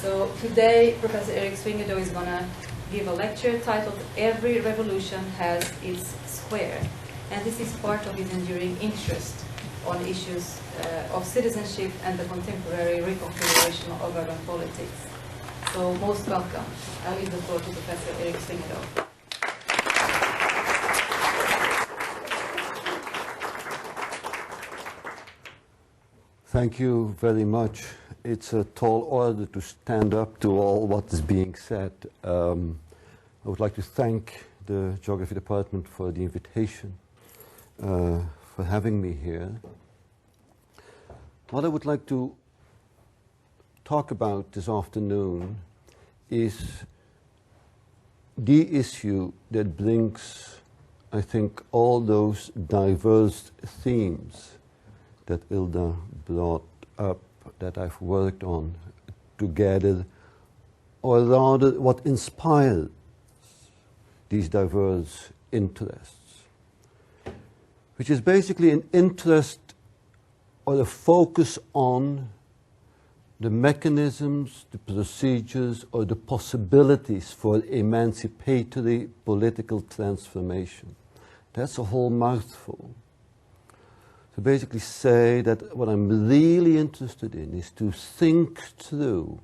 So today, Professor Erik Swyngedouw is going to give a lecture titled "Every Revolution Has Its Square." And this is part of his enduring interest on issues of citizenship and the contemporary reconfiguration of urban politics. So most welcome. I leave the floor to Professor Erik Swyngedouw. Thank you very much. It's a tall order to stand up to all what is being said. I would like to thank the Geography Department for the invitation, for having me here. What I would like to talk about this afternoon is the issue that brings, I think, all those diverse themes that Ilda brought up, that I've worked on together, or rather what inspires these diverse interests, which is basically an interest or a focus on the mechanisms, the procedures, or the possibilities for emancipatory political transformation. That's a whole mouthful. To basically say that what I'm really interested in is to think through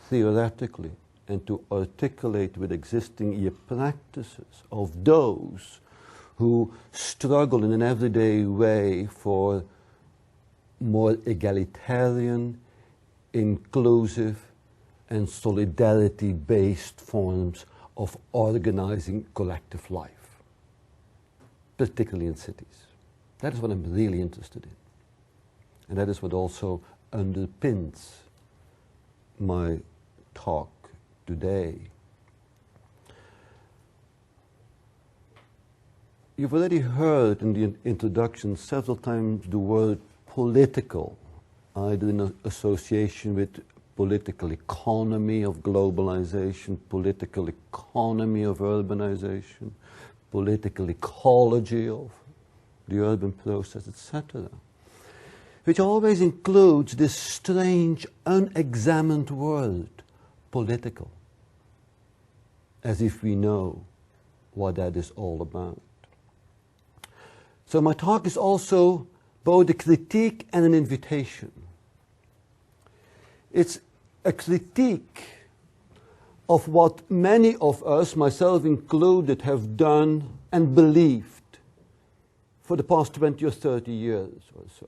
theoretically and to articulate with existing practices of those who struggle in an everyday way for more egalitarian, inclusive, and solidarity-based forms of organizing collective life, particularly in cities. That is what I'm really interested in. And that is what also underpins my talk today. You've already heard in the introduction several times the word political, either in association with political economy of globalization, political economy of urbanization, political ecology of the urban process, etc., which always includes this strange, unexamined word, political, as if we know what that is all about. So my talk is also both a critique and an invitation. It's a critique of what many of us, myself included, have done and believed for the past 20 or 30 years or so,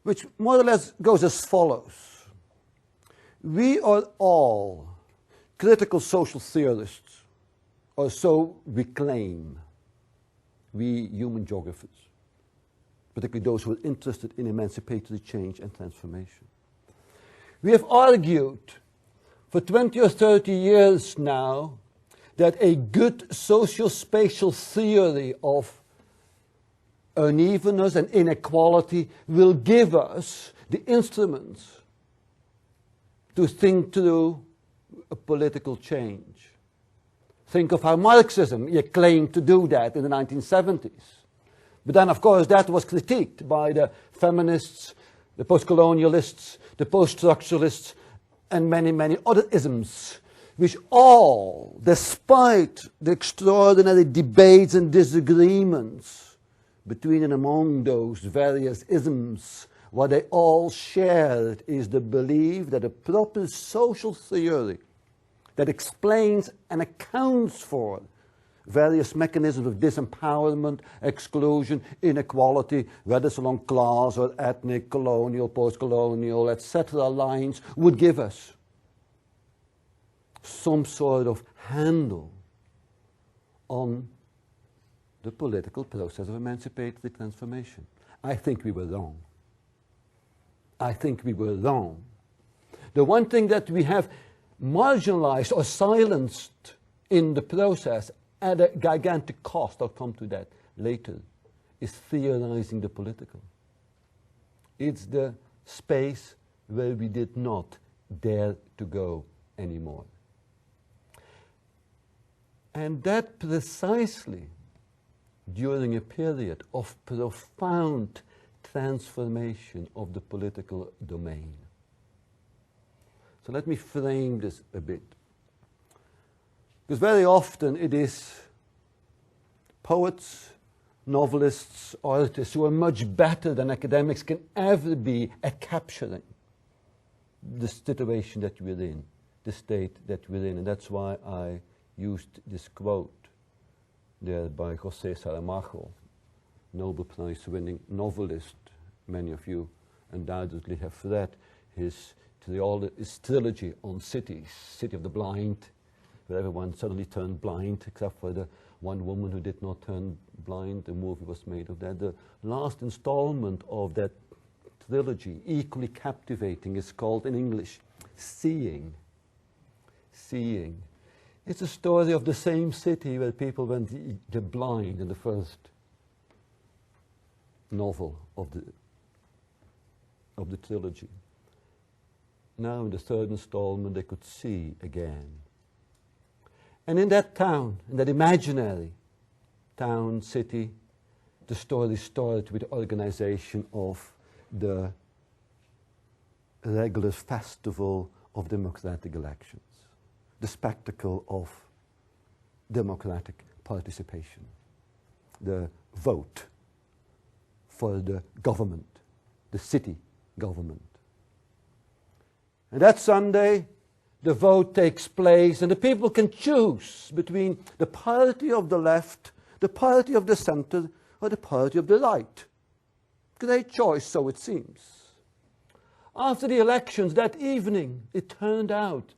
which more or less goes as follows. We are all critical social theorists, or so we claim, we human geographers, particularly those who are interested in emancipatory change and transformation. We have argued for 20 or 30 years now that a good socio-spatial theory of unevenness and inequality will give us the instruments to think through a political change. Think of how Marxism claimed to do that in the 1970s. But then, of course, that was critiqued by the feminists, the post-colonialists, the post-structuralists, and many, many other isms, which all, despite the extraordinary debates and disagreements between and among those various isms, what they all shared is the belief that a proper social theory that explains and accounts for various mechanisms of disempowerment, exclusion, inequality, whether it's along class or ethnic, colonial, post-colonial, etc. lines, would give us some sort of handle on the political process of emancipatory transformation. I think we were wrong. I think we were wrong. The one thing that we have marginalized or silenced in the process at a gigantic cost, I'll come to that later, is theorizing the political. It's the space where we did not dare to go anymore. And that precisely during a period of profound transformation of the political domain. So let me frame this a bit. Because very often it is poets, novelists, artists who are much better than academics can ever be at capturing the situation that we're in, the state that we're in. And that's why I used this quote there by José Saramago, Nobel Prize winning novelist. Many of you undoubtedly have read his trilogy on cities, City of the Blind, where everyone suddenly turned blind except for the one woman who did not turn blind. The movie was made of that. The last installment of that trilogy, equally captivating, is called in English Seeing. Seeing. It's a story of the same city where people went blind in the first novel of the trilogy. Now in the third installment they could see again. And in that town, in that imaginary town, city, the story started with the organization of the regular festival of democratic elections, the spectacle of democratic participation, the vote for the government, the city government. And that Sunday, the vote takes place, and the people can choose between the party of the left, the party of the center, or the party of the right. Great choice, so it seems. After the elections that evening, it turned out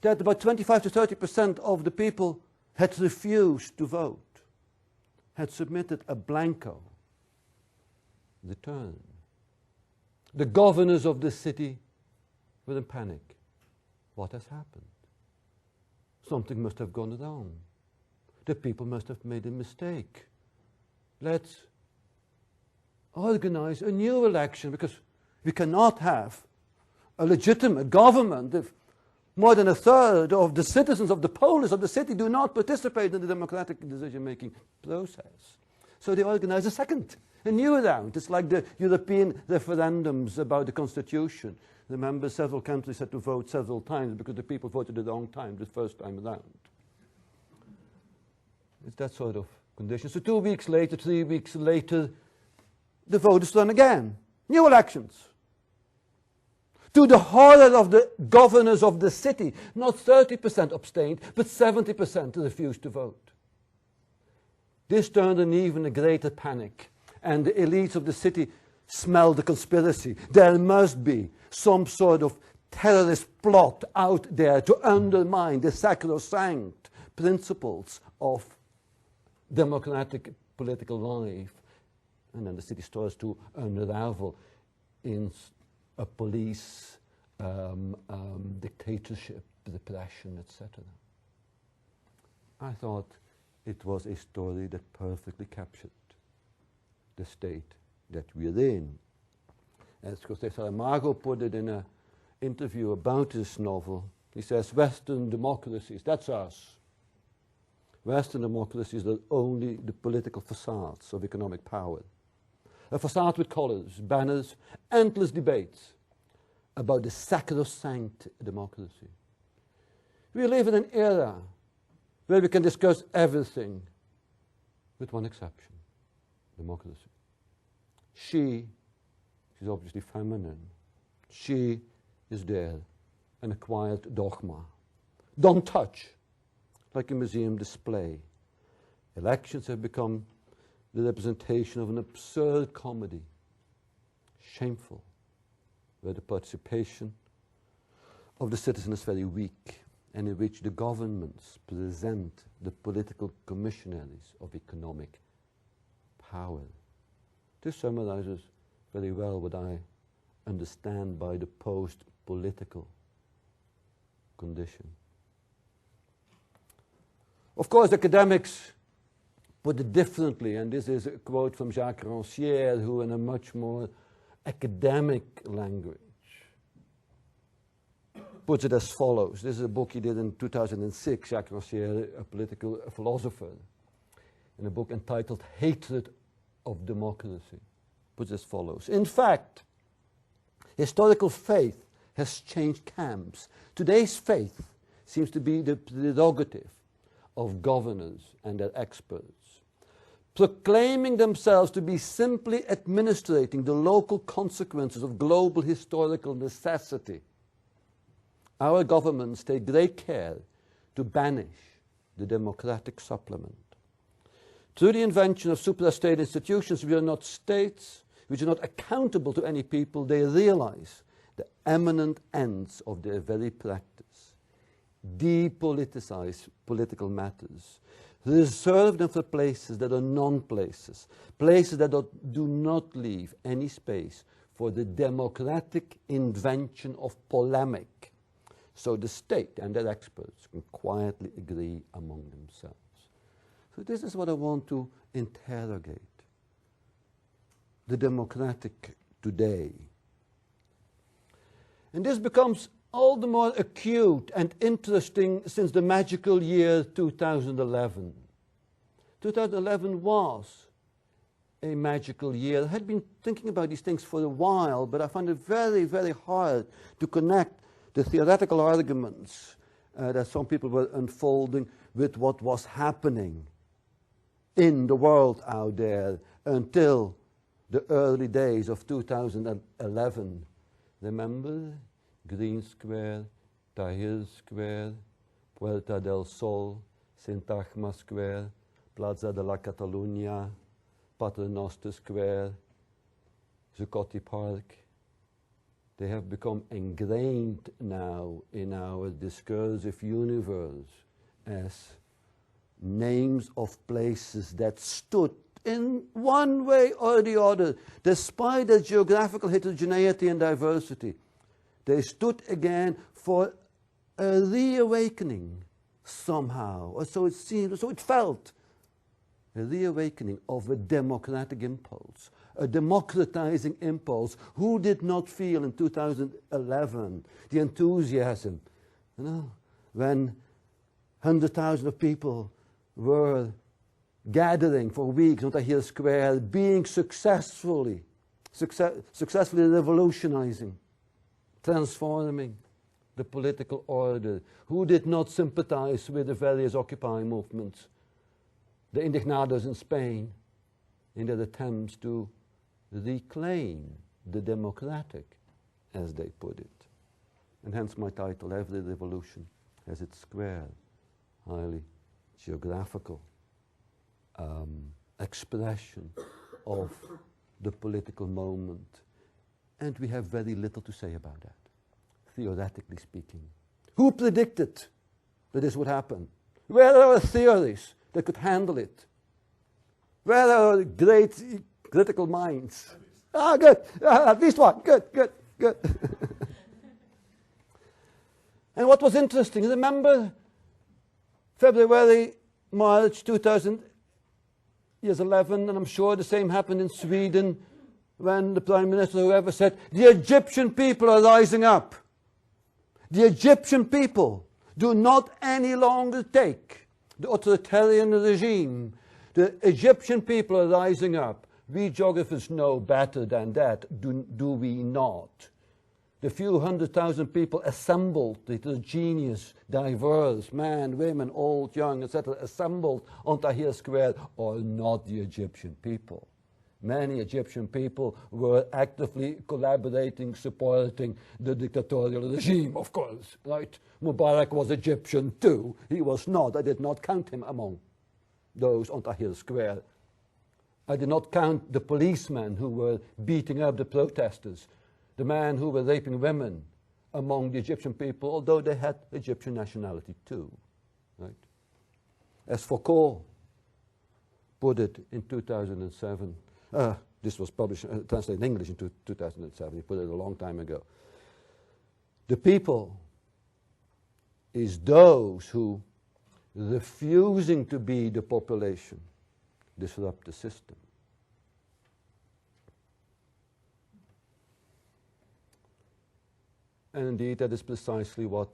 that about 25 to 30% of the people had refused to vote, had submitted a blanco return. The governors of the city were in panic. What has happened? Something must have gone wrong. The people must have made a mistake. Let's organize a new election, because we cannot have a legitimate government if more than a third of the citizens of the polis of the city do not participate in the democratic decision-making process. So they organize a new round. It's like the European referendums about the constitution. Remember, several countries had to vote several times because the people voted the wrong time the first time around. It's that sort of condition. So 2 weeks later, 3 weeks later, the vote is done again. New elections. To the horror of the governors of the city, not 30% abstained, but 70% refused to vote. This turned an even greater panic, and the elites of the city smelled the conspiracy. There must be some sort of terrorist plot out there to undermine the sacrosanct principles of democratic political life. And then the city starts to unravel in a police dictatorship, repression, etc. I thought it was a story that perfectly captured the state that we're in. As José Saramago put it in an interview about this novel, he says, Western democracies, that's us. Western democracies are only the political facades of economic power. A facade with colors, banners, endless debates about the sacrosanct democracy. We live in an era where we can discuss everything with one exception, democracy. She's obviously feminine. She is there, an acquired dogma. Don't touch, like a museum display. Elections have become the representation of an absurd comedy, shameful, where the participation of the citizen is very weak, and in which the governments present the political commissionaries of economic power. This summarizes very well what I understand by the post-political condition. Of course, academics put it differently, and this is a quote from Jacques Rancière, who in a much more academic language puts it as follows. This is a book he did in 2006, Jacques Rancière, a political philosopher, in a book entitled Hatred of Democracy. Puts it as follows. In fact, historical faith has changed camps. Today's faith seems to be the prerogative of governors and their experts, proclaiming themselves to be simply administrating the local consequences of global historical necessity. Our governments take great care to banish the democratic supplement. Through the invention of suprastate institutions, we are not states, which are not accountable to any people. They realize the eminent ends of their very practice. Depoliticize political matters. Reserve them for places that are non-places, places that do not leave any space for the democratic invention of polemic. So the state and their experts can quietly agree among themselves. So this is what I want to interrogate. The democratic today. And this becomes all the more acute and interesting since the magical year 2011. 2011 was a magical year. I had been thinking about these things for a while, but I found it very, very hard to connect the theoretical arguments that some people were unfolding with what was happening in the world out there until the early days of 2011. Remember? Green Square, Tahrir Square, Puerta del Sol, Sintagma Square, Plaza de la Catalunya, Paternoster Square, Zuccotti Park. They have become ingrained now in our discursive universe as names of places that stood in one way or the other, despite their geographical heterogeneity and diversity. They stood again for a reawakening somehow, or so it seemed, so it felt. A reawakening of a democratic impulse, a democratizing impulse. Who did not feel in 2011 the enthusiasm, you know, when 100,000 of people were gathering for weeks on Tahrir Square, being successfully revolutionizing, transforming the political order. Who did not sympathize with the various Occupy movements, the Indignados in Spain, in their attempts to reclaim the democratic, as they put it. And hence my title, Every Revolution Has Its Square, highly geographical expression of the political moment. And we have very little to say about that, theoretically speaking. Who predicted that this would happen? Where are our theories that could handle it? Where are our great critical minds? Ah, good. At least one. Good. And what was interesting, remember February, March 2011, and I'm sure the same happened in Sweden, when the Prime Minister, whoever, said, the Egyptian people are rising up. The Egyptian people do not any longer take the authoritarian regime. The Egyptian people are rising up. We geographers know better than that, do we not? The few 100,000 people assembled, the heterogeneous, diverse, men, women, old, young, etc., assembled on Tahrir Square are not the Egyptian people. Many Egyptian people were actively collaborating, supporting the dictatorial regime, of course, right? Mubarak was Egyptian too. He was not. I did not count him among those on Tahrir Square. I did not count the policemen who were beating up the protesters, the men who were raping women among the Egyptian people, although they had Egyptian nationality too, right? As Foucault put it in 2007, this was published, translated in English in 2007, he put it a long time ago. The people is those who, refusing to be the population, disrupt the system. And indeed, that is precisely what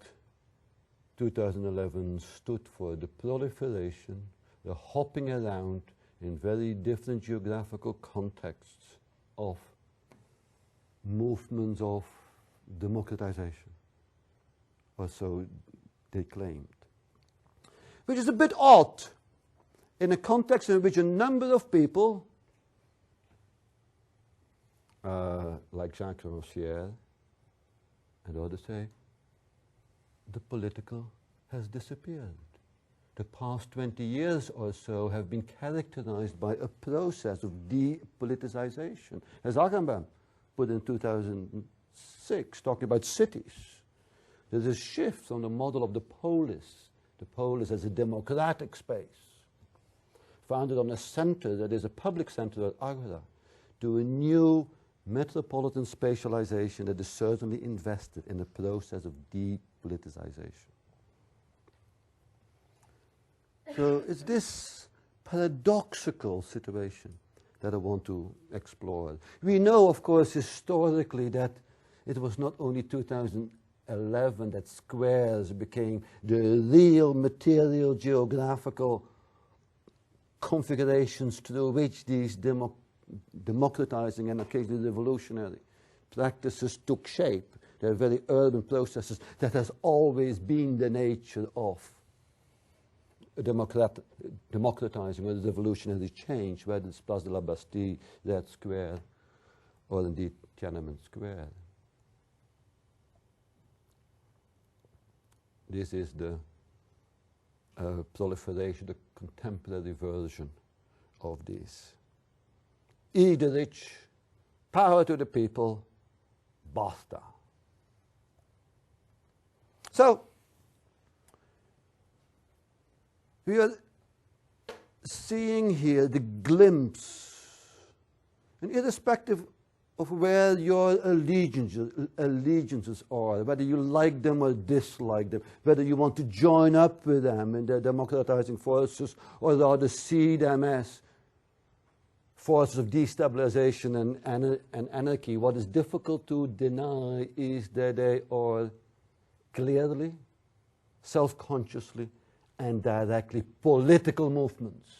2011 stood for, the proliferation, the hopping around in very different geographical contexts of movements of democratization, or so they claimed. Which is a bit odd in a context in which a number of people, like Jacques Rancière and others, say, the political has disappeared. The past 20 years or so have been characterized by a process of depoliticization. As Agamben put in 2006, talking about cities, there's a shift from the model of the polis as a democratic space, founded on a center that is a public center at Agra, to a new metropolitan spatialization that is certainly invested in the process of depoliticization. So it's this paradoxical situation that I want to explore. We know, of course, historically that it was not only 2011 that squares became the real material geographical configurations through which these democratizing and occasionally revolutionary practices took shape. They're very urban processes that has always been the nature of democratizing or the revolutionary change, whether it's Place de la Bastille, Red Square, or indeed Tiananmen Square. This is the proliferation, the contemporary version of this. Eat the rich, power to the people, basta. So, we are seeing here the glimpse, and irrespective of where your allegiances are, whether you like them or dislike them, whether you want to join up with them in their democratizing forces or rather see them as forces of destabilization and anarchy, what is difficult to deny is that they are clearly, self-consciously, and directly political movements.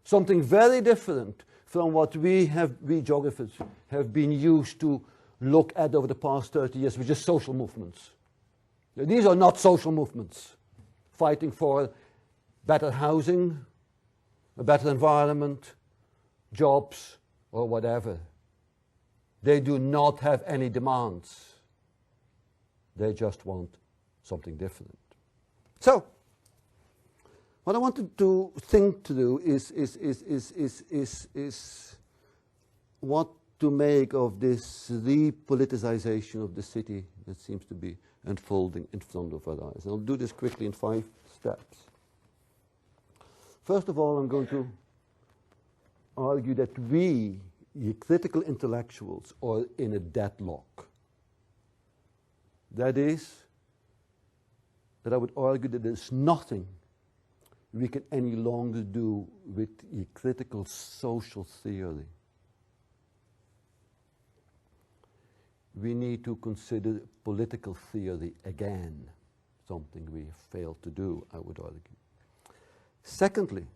Something very different from what we geographers have been used to look at over the past 30 years, which is social movements. These are not social movements fighting for better housing, a better environment, jobs, or whatever. They do not have any demands. They just want something different. So, what I wanted to think to do is what to make of this repoliticization of the city that seems to be unfolding in front of our eyes. And I'll do this quickly in 5 steps. First of all, I'm going to argue that we, critical intellectuals, are in a deadlock. That is, that I would argue that there's nothing we can any longer do with critical social theory. We need to consider political theory again, something we have failed to do, I would argue. Secondly,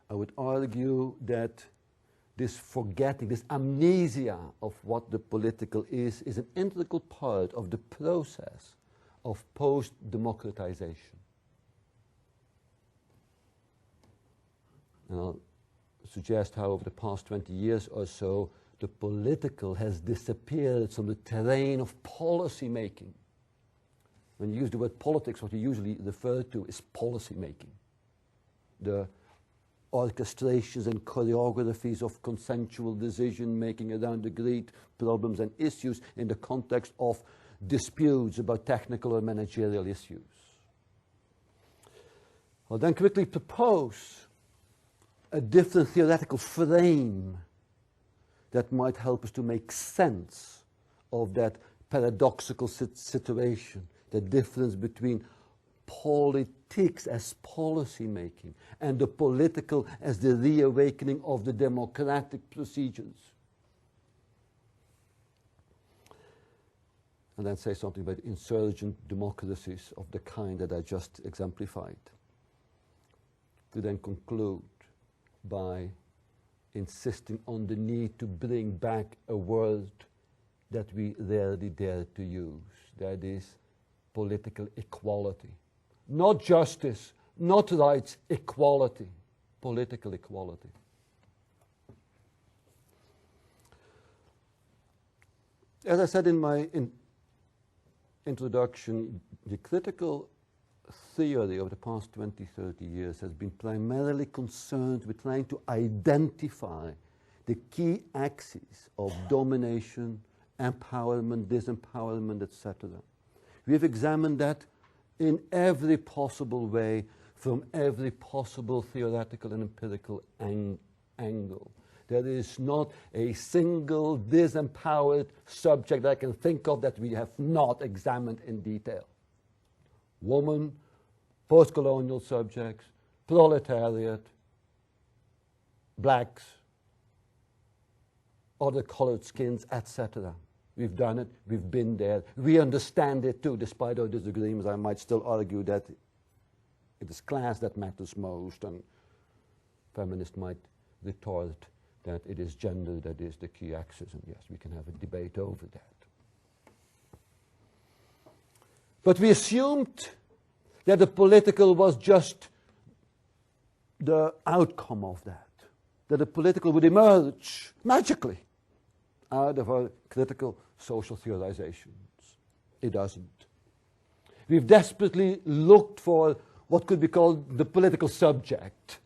I would argue that this forgetting, this amnesia of what the political is an integral part of the process of post-democratization. And I'll suggest how over the past 20 years or so, the political has disappeared from the terrain of policy making. When you use the word politics, what you usually refer to is policy making. The orchestrations and choreographies of consensual decision making around the great problems and issues in the context of disputes about technical or managerial issues. I'll then quickly propose a different theoretical frame that might help us to make sense of that paradoxical situation, the difference between politics as policy making and the political as the reawakening of the democratic procedures. And then say something about insurgent democracies of the kind that I just exemplified. To then conclude by insisting on the need to bring back a world that we rarely dare to use. That is political equality. Not justice, not rights, equality. Political equality. As I said in my introduction, the critical theory of the past 20, 30 years has been primarily concerned with trying to identify the key axes of domination, empowerment, disempowerment, etc. We have examined that in every possible way, from every possible theoretical and empirical angle. There is not a single disempowered subject that I can think of that we have not examined in detail. Woman, post-colonial subjects, proletariat, blacks, other colored skins, etc. We've done it, we've been there, we understand it too, despite our disagreements. I might still argue that it is class that matters most, and feminists might retort that it is gender that is the key axis, and yes, we can have a debate over that. But we assumed that the political was just the outcome of that the political would emerge magically out of our critical social theorizations. It doesn't. We've desperately looked for what could be called the political subject.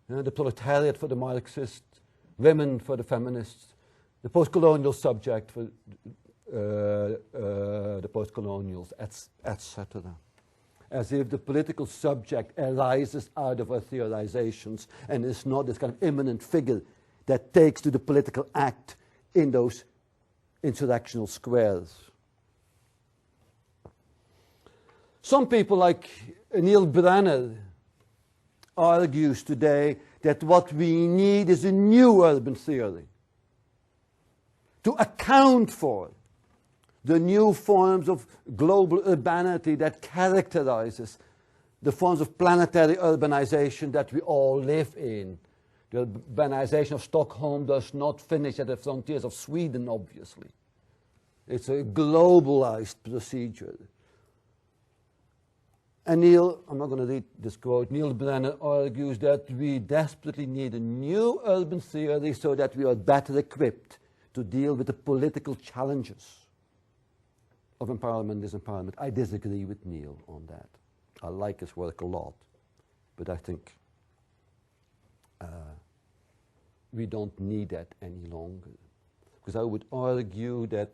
The proletariat for the Marxists, women for the feminists, the post-colonial subject for the post-colonials, etc. As if the political subject arises out of our theorizations and is not this kind of immanent figure that takes to the political act in those insurrectional squares. Some people like Neil Brenner argues today that what we need is a new urban theory to account for the new forms of global urbanity that characterizes the forms of planetary urbanization that we all live in. The urbanization of Stockholm does not finish at the frontiers of Sweden, obviously. It's a globalized procedure. And Neil, I'm not going to read this quote, Neil Brenner argues that we desperately need a new urban theory so that we are better equipped to deal with the political challenges of empowerment and disempowerment. I disagree with Neil on that. I like his work a lot, but I think we don't need that any longer. Because I would argue that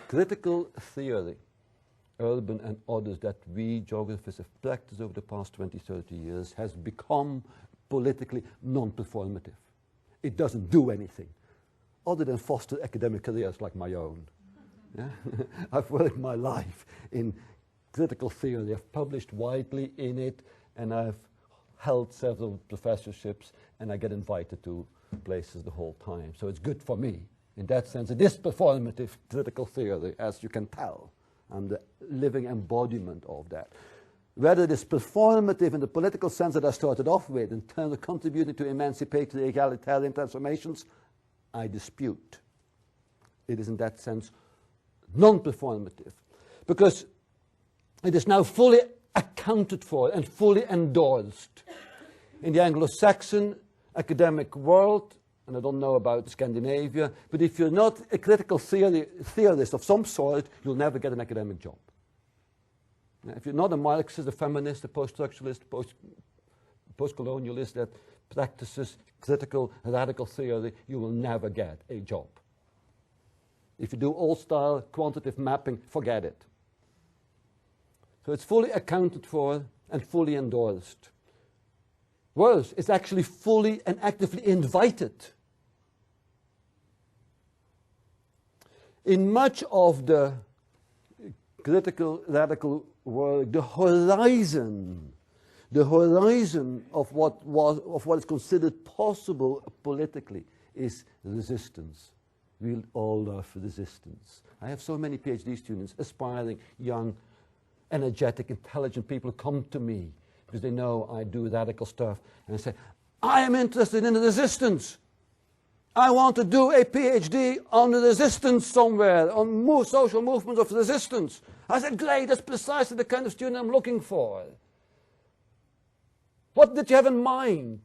critical theory, urban and others, that we geographers have practiced over the past 20, 30 years has become politically non-performative. It doesn't do anything other than foster academic careers like my own. Yeah? I've worked my life in critical theory. I've published widely in it, and I've held several professorships, and I get invited to places the whole time. So it's good for me. In that sense, it is performative critical theory, as you can tell. I'm the living embodiment of that. Whether it is performative in the political sense that I started off with, in terms of contributing to emancipatory egalitarian transformations, I dispute. It is in that sense non-performative, because it is now fully accounted for and fully endorsed in the Anglo-Saxon academic world, and I don't know about Scandinavia, but if you're not a critical theorist of some sort, you'll never get an academic job. Now, if you're not a Marxist, a feminist, a post-structuralist, post-colonialist that practices critical radical theory, you will never get a job. If you do old-style quantitative mapping, forget it. So it's fully accounted for and fully endorsed. Worse, it's actually fully and actively invited. In much of the critical radical work, the horizon of what is considered possible politically is resistance. We all love resistance. I have so many PhD students, aspiring, young, energetic, intelligent people come to me because they know I do radical stuff, and they say, I am interested in the resistance. I want to do a PhD on resistance somewhere, on social movements of resistance. I said, great, that's precisely the kind of student I'm looking for. What did you have in mind?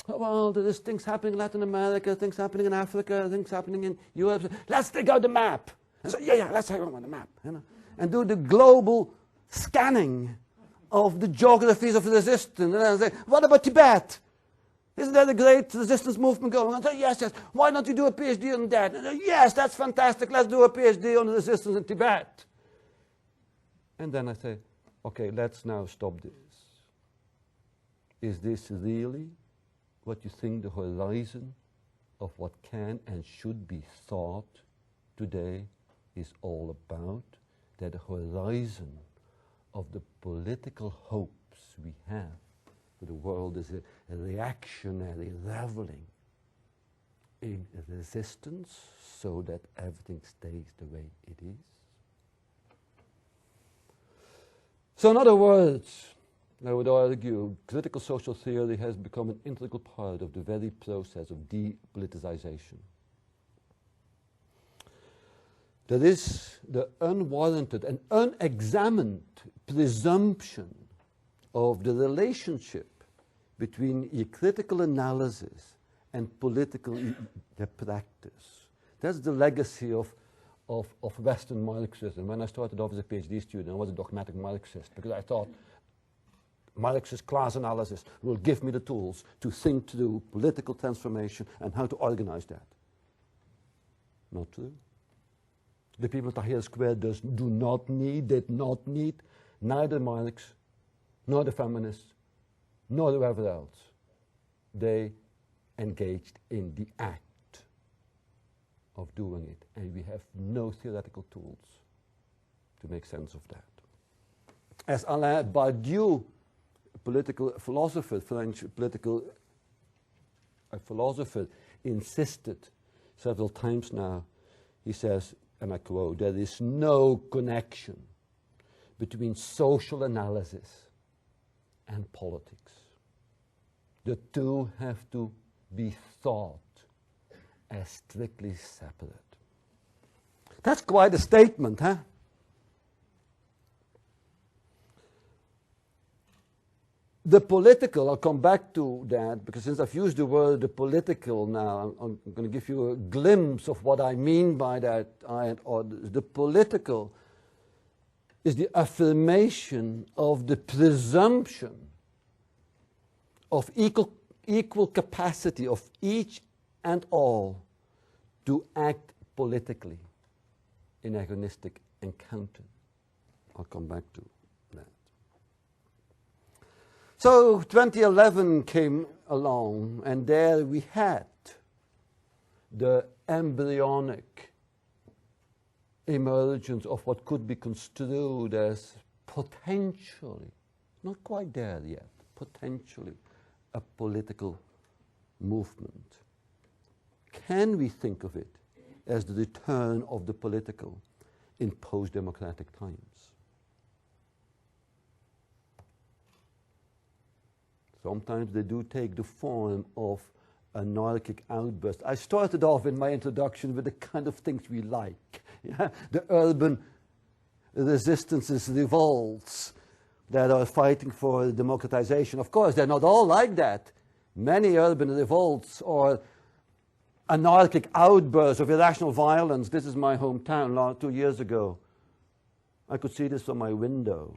Oh, well, there's things happening in Latin America, things happening in Africa, things happening in Europe. Let's take out the map. I said, yeah, let's take out the map. You know, and do the global scanning of the geographies of resistance. And I say, what about Tibet? Isn't that a great resistance movement going on? I say, yes, yes. Why don't you do a PhD on that? And I say, yes, that's fantastic. Let's do a PhD on resistance in Tibet. And then I say, okay, let's now stop this. Is this really what you think the horizon of what can and should be thought today is all about? That the horizon of the political hopes we have for the world is a reactionary reveling in resistance so that everything stays the way it is? So in other words, I would argue critical social theory has become an integral part of the very process of depoliticization. There is the unwarranted and unexamined presumption of the relationship between a critical analysis and political practice. That's the legacy of Western Marxism. When I started off as a PhD student, I was a dogmatic Marxist because I thought Marxist class analysis will give me the tools to think through political transformation and how to organize that. Not true. The people at Tahrir Square did not need neither Marx, nor the feminists, nor whoever else. They engaged in the act of doing it, and we have no theoretical tools to make sense of that. As Alain Badiou, political philosopher, French political philosopher, insisted several times now, he says, and I quote, there is no connection between social analysis and politics. The two have to be thought as strictly separate. That's quite a statement, huh? The political, I'll come back to that, because since I've used the word the political now, I'm going to give you a glimpse of what I mean by that. The political is the affirmation of the presumption of equal capacity of each and all to act politically in agonistic encounter. I'll come back to that. So 2011 came along, and there we had the embryonic emergence of what could be construed as potentially, not quite there yet, potentially a political movement. Can we think of it as the return of the political in post-democratic times? Sometimes they do take the form of anarchic outbursts. I started off in my introduction with the kind of things we like. Yeah? The urban resistances, revolts that are fighting for democratization. Of course, they're not all like that. Many urban revolts are anarchic outbursts of irrational violence. This is my hometown 2 years ago. I could see this from my window.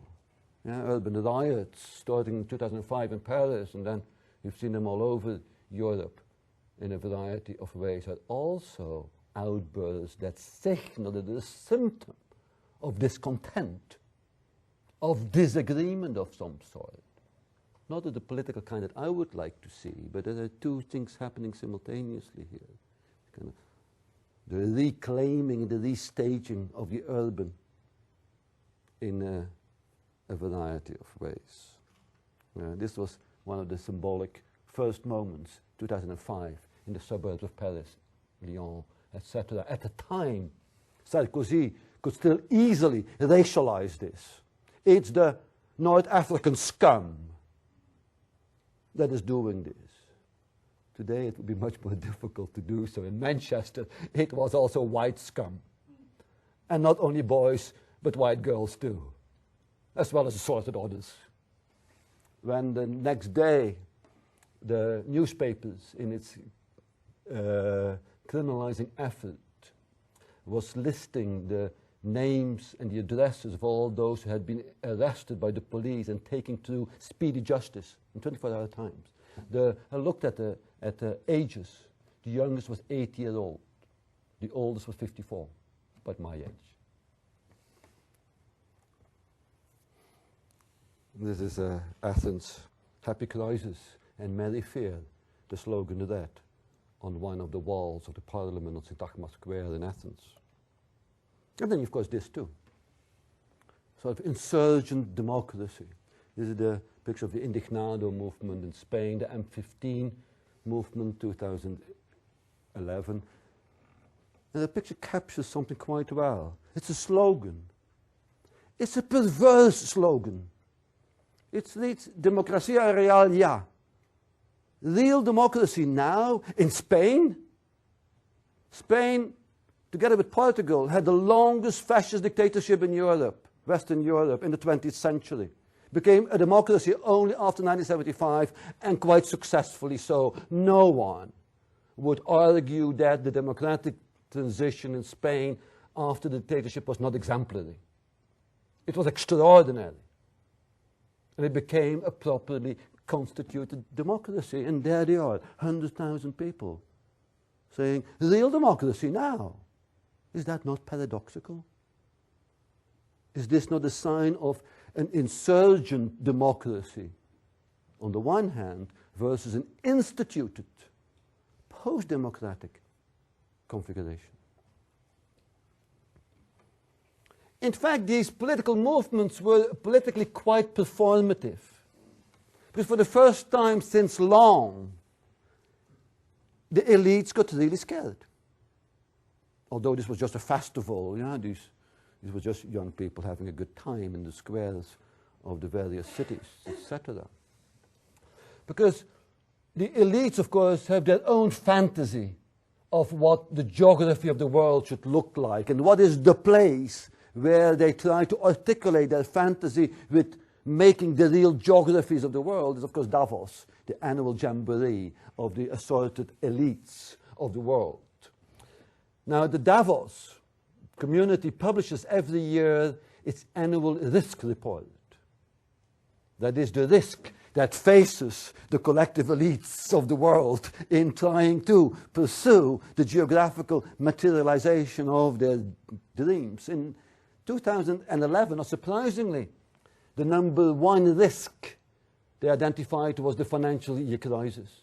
Yeah, urban riots starting in 2005 in Paris, and then you've seen them all over Europe in a variety of ways, are also outbursts that signal that there's a symptom of discontent, of disagreement of some sort. Not of the political kind that I would like to see, but there are two things happening simultaneously here. Kind of the reclaiming, the restaging of the urban in a variety of ways. This was one of the symbolic first moments, 2005, in the suburbs of Paris, Lyon, etc. At the time, Sarkozy could still easily racialize this. It's the North African scum that is doing this. Today it would be much more difficult to do so. In Manchester, it was also white scum. And not only boys, but white girls too, as well as assorted others. When the next day, the newspapers, in its criminalizing effort, was listing the names and the addresses of all those who had been arrested by the police and taken to speedy justice in 24-hour times. I looked at the ages. The youngest was 8 years old. The oldest was 54, about my age. This is Athens, happy crisis and merry fear, the slogan of that, on one of the walls of the parliament on Syntagma Square in Athens. And then, of course, this too. Sort of insurgent democracy. This is the picture of the Indignado movement in Spain, the M15 movement, 2011. And the picture captures something quite well. It's a slogan. It's a perverse slogan. It reads, Democracia real ya. Real democracy now in Spain. Spain, together with Portugal, had the longest fascist dictatorship in Europe, Western Europe, in the 20th century. Became a democracy only after 1975, and quite successfully so. No one would argue that the democratic transition in Spain after the dictatorship was not exemplary. It was extraordinary. And it became a properly constituted democracy. And there they are, 100,000 people saying, real democracy now. Is that not paradoxical? Is this not a sign of an insurgent democracy on the one hand versus an instituted post-democratic configuration? In fact, these political movements were politically quite performative. Because for the first time since long, the elites got really scared. Although this was just a festival, these were just young people having a good time in the squares of the various cities, etc. Because the elites, of course, have their own fantasy of what the geography of the world should look like and what is the place where they try to articulate their fantasy with making the real geographies of the world is, of course, Davos, the annual jamboree of the assorted elites of the world. Now, the Davos community publishes every year its annual risk report. That is the risk that faces the collective elites of the world in trying to pursue the geographical materialization of their dreams. In 2011, not surprisingly, the number one risk they identified was the financial year crisis.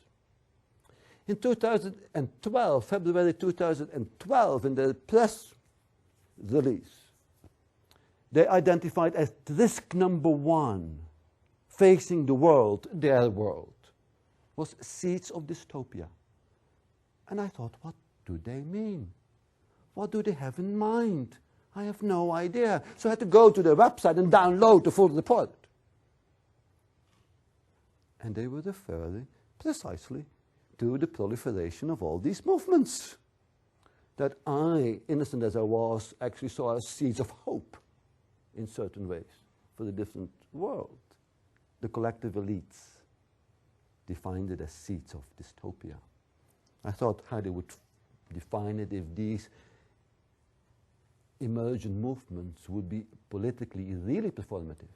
In 2012, February 2012, in the press release, they identified as risk number one facing the world, their world, was seeds of dystopia. And I thought, what do they mean? What do they have in mind? I have no idea. So I had to go to their website and download the full report. And they were referring precisely to the proliferation of all these movements that I, innocent as I was, actually saw as seeds of hope in certain ways for the different world. The collective elites defined it as seeds of dystopia. I thought how they would define it if these emergent movements would be politically really performative.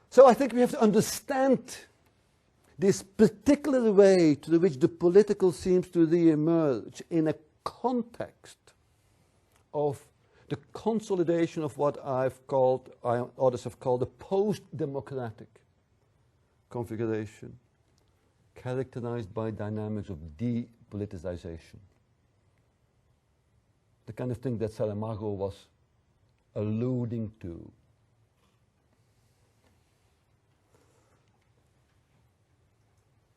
So I think we have to understand this particular way to which the political seems to re-emerge in a context of the consolidation of what I've called, others have called, a post-democratic configuration, characterized by dynamics of depoliticization. The kind of thing that Saramago was alluding to.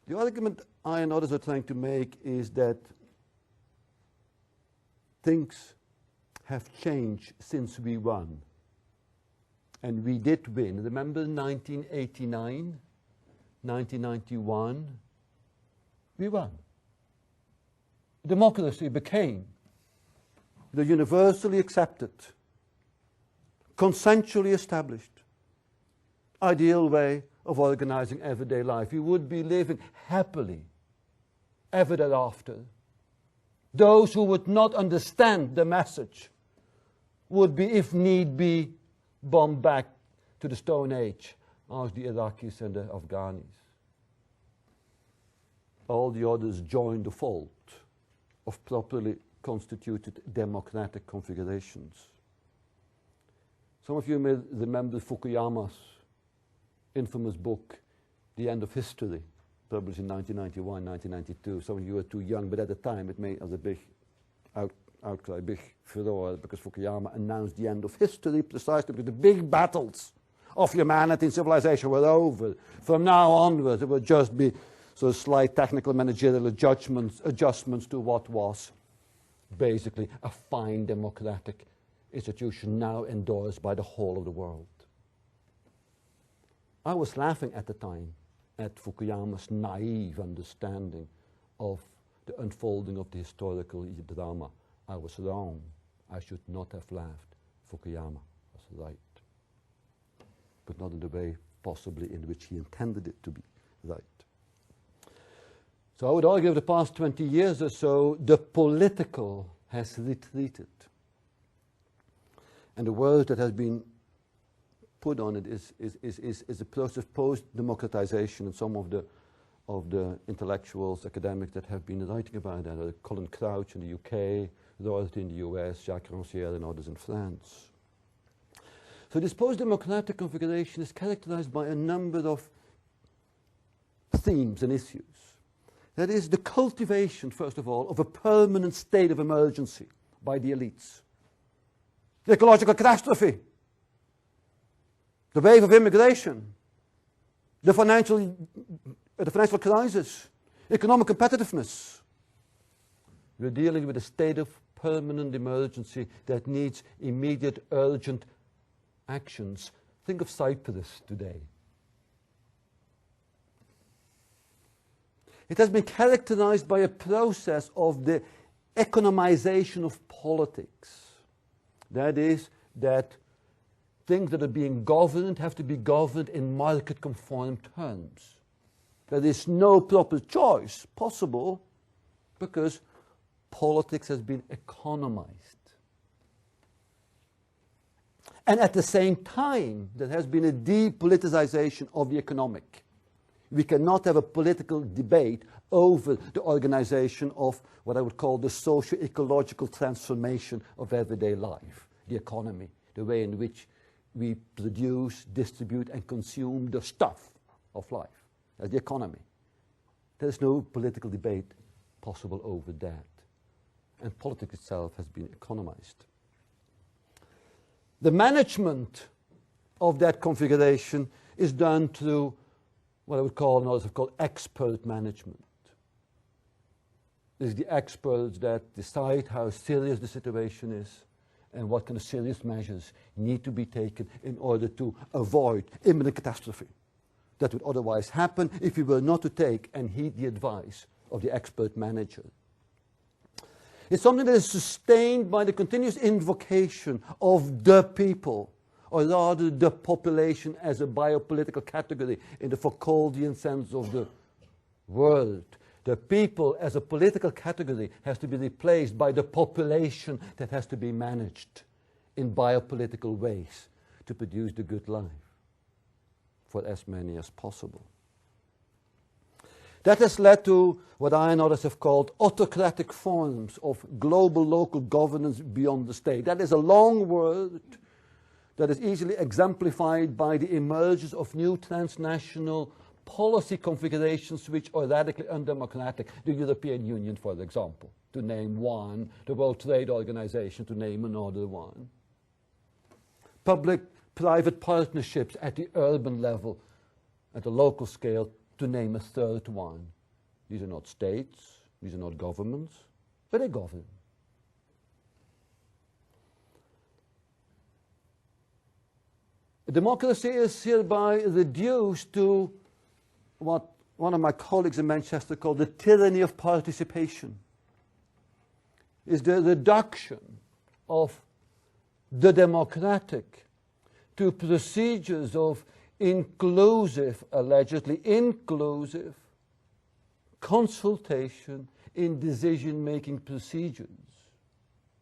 The argument I and others are trying to make is that things have changed since we won. And we did win. Remember 1989? 1991, we won. Democracy became the universally accepted, consensually established, ideal way of organizing everyday life. We would be living happily ever thereafter. Those who would not understand the message would be, if need be, bombed back to the Stone Age, as the Iraqis and the Afghanis. All the others joined the fold of properly constituted democratic configurations. Some of you may remember Fukuyama's infamous book, The End of History, published in 1991, 1992. Some of you were too young, but at the time it made as a big outcry, big furore, because Fukuyama announced the end of history precisely because the big battles of humanity and civilization were over. From now onwards, it would just be sort of slight technical managerial adjustments to what was basically a fine democratic institution now endorsed by the whole of the world. I was laughing at the time at Fukuyama's naive understanding of the unfolding of the historical drama. I was wrong. I should not have laughed. Fukuyama was right. But not in the way possibly in which he intended it to be right. So I would argue the past 20 years or so, the political has retreated. And the word that has been put on it is a process of post-democratization, and some of the intellectuals, academics that have been writing about that, Colin Crouch in the UK, Doherty in the US, Jacques Rancière and others in France. So this post-democratic configuration is characterized by a number of themes and issues. That is the cultivation, first of all, of a permanent state of emergency by the elites. The ecological catastrophe, the wave of immigration, the financial crisis, economic competitiveness. We're dealing with a state of permanent emergency that needs immediate, urgent actions. Think of Cyprus today. It has been characterized by a process of the economization of politics. That is, that things that are being governed have to be governed in market-conform terms. There is no proper choice possible because politics has been economized. And at the same time, there has been a depoliticization of the economic. We cannot have a political debate over the organization of what I would call the socio-ecological transformation of everyday life, the economy, the way in which we produce, distribute, and consume the stuff of life, as the economy. There is no political debate possible over that. And politics itself has been economized. The management of that configuration is done through what I would call, and others have called, expert management. It's the experts that decide how serious the situation is and what kind of serious measures need to be taken in order to avoid imminent catastrophe that would otherwise happen if we were not to take and heed the advice of the expert manager. It's something that is sustained by the continuous invocation of the people, or rather the population as a biopolitical category in the Foucauldian sense of the word. The people as a political category has to be replaced by the population that has to be managed in biopolitical ways to produce the good life for as many as possible. That has led to what I and others have called autocratic forms of global local governance beyond the state. That is a long word that is easily exemplified by the emergence of new transnational policy configurations which are radically undemocratic. The European Union, for example, to name one, the World Trade Organization, to name another one. Public-private partnerships at the urban level, at the local scale, to name a third one. These are not states, these are not governments, but they govern. Democracy is hereby reduced to what one of my colleagues in Manchester called the tyranny of participation, is the reduction of the democratic to procedures of inclusive, allegedly inclusive, consultation in decision-making procedures,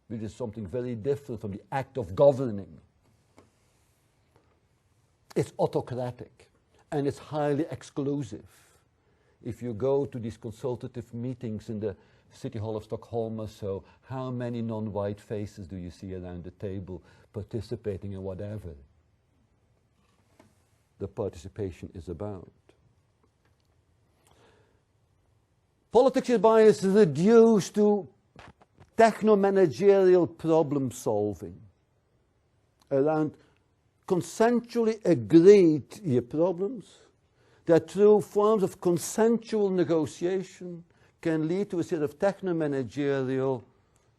which is something very different from the act of governing. It's autocratic, and it's highly exclusive. If you go to these consultative meetings in the City Hall of Stockholm or so, how many non-white faces do you see around the table participating in whatever the participation is about? Politics hereby is reduced to techno-managerial problem solving around consensually agreed problems that through forms of consensual negotiation can lead to a set of techno-managerial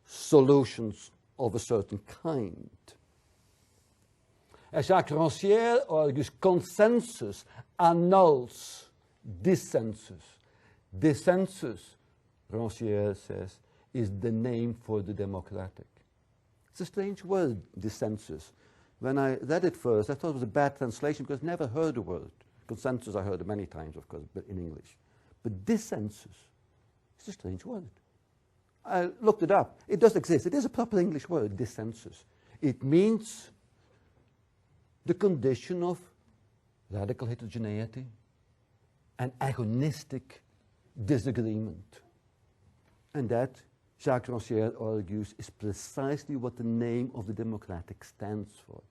solutions of a certain kind. As Jacques Rancière argues, consensus annuls dissensus. Dissensus, Rancière says, is the name for the democratic. It's a strange word, dissensus. When I read it first, I thought it was a bad translation because I never heard the word. Consensus I heard many times, of course, but in English. But dissensus is a strange word. I looked it up. It does exist. It is a proper English word, dissensus. It means the condition of radical heterogeneity and agonistic disagreement. And that, Jacques Rancière argues, is precisely what the name of the democratic stands for.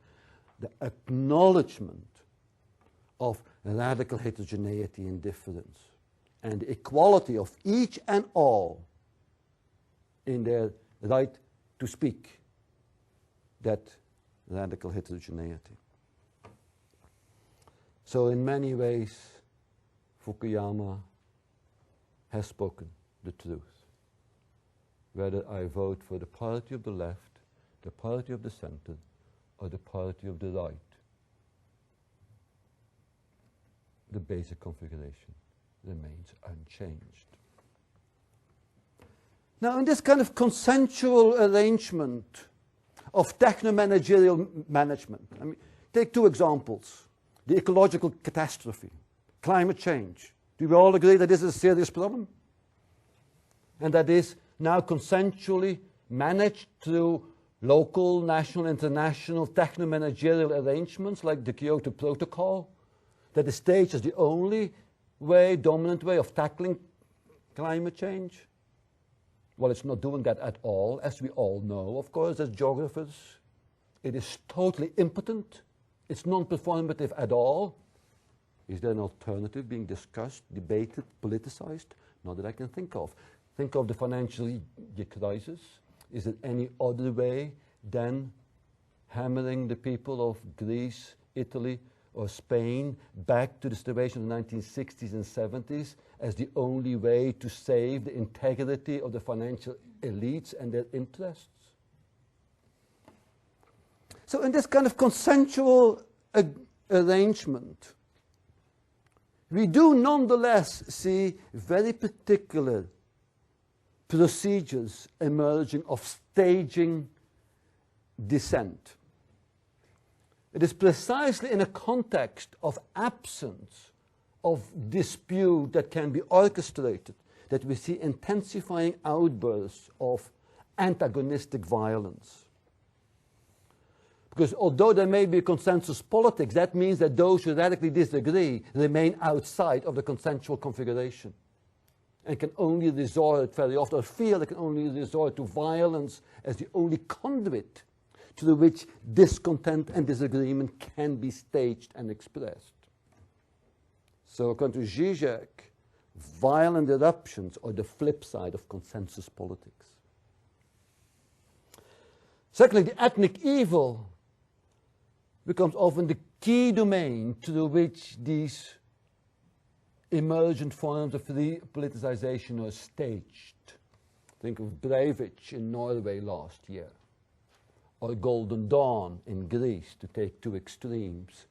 The acknowledgement of radical heterogeneity and difference, and the equality of each and all in their right to speak that radical heterogeneity. So in many ways, Fukuyama has spoken the truth. Whether I vote for the party of the left, the party of the center, or the party of the right, the basic configuration remains unchanged. Now, in this kind of consensual arrangement of techno-managerial management, I mean, take two examples. The ecological catastrophe, climate change. Do we all agree that this is a serious problem? And that is now consensually managed through local, national, international techno-managerial arrangements like the Kyoto Protocol, that the state is the only way, dominant way of tackling climate change? Well, it's not doing that at all, as we all know, of course, as geographers. It is totally impotent. It's non-performative at all. Is there an alternative being discussed, debated, politicized? Not that I can think of. Think of the financial crisis. Is there any other way than hammering the people of Greece, Italy, or Spain back to the situation of the 1960s and 70s as the only way to save the integrity of the financial elites and their interests? So in this kind of consensual arrangement, we do nonetheless see very particular procedures emerging of staging dissent. It is precisely in a context of absence of dispute that can be orchestrated that we see intensifying outbursts of antagonistic violence. Because although there may be consensus politics, that means that those who radically disagree remain outside of the consensual configuration and can only resort very often, or feel they can only resort to violence as the only conduit through which discontent and disagreement can be staged and expressed. So according to Zizek, violent eruptions are the flip side of consensus politics. Secondly, the ethnic evil becomes often the key domain through which these emergent forms of free politicization are staged. Think of Breivik in Norway last year, or Golden Dawn in Greece, to take two extremes,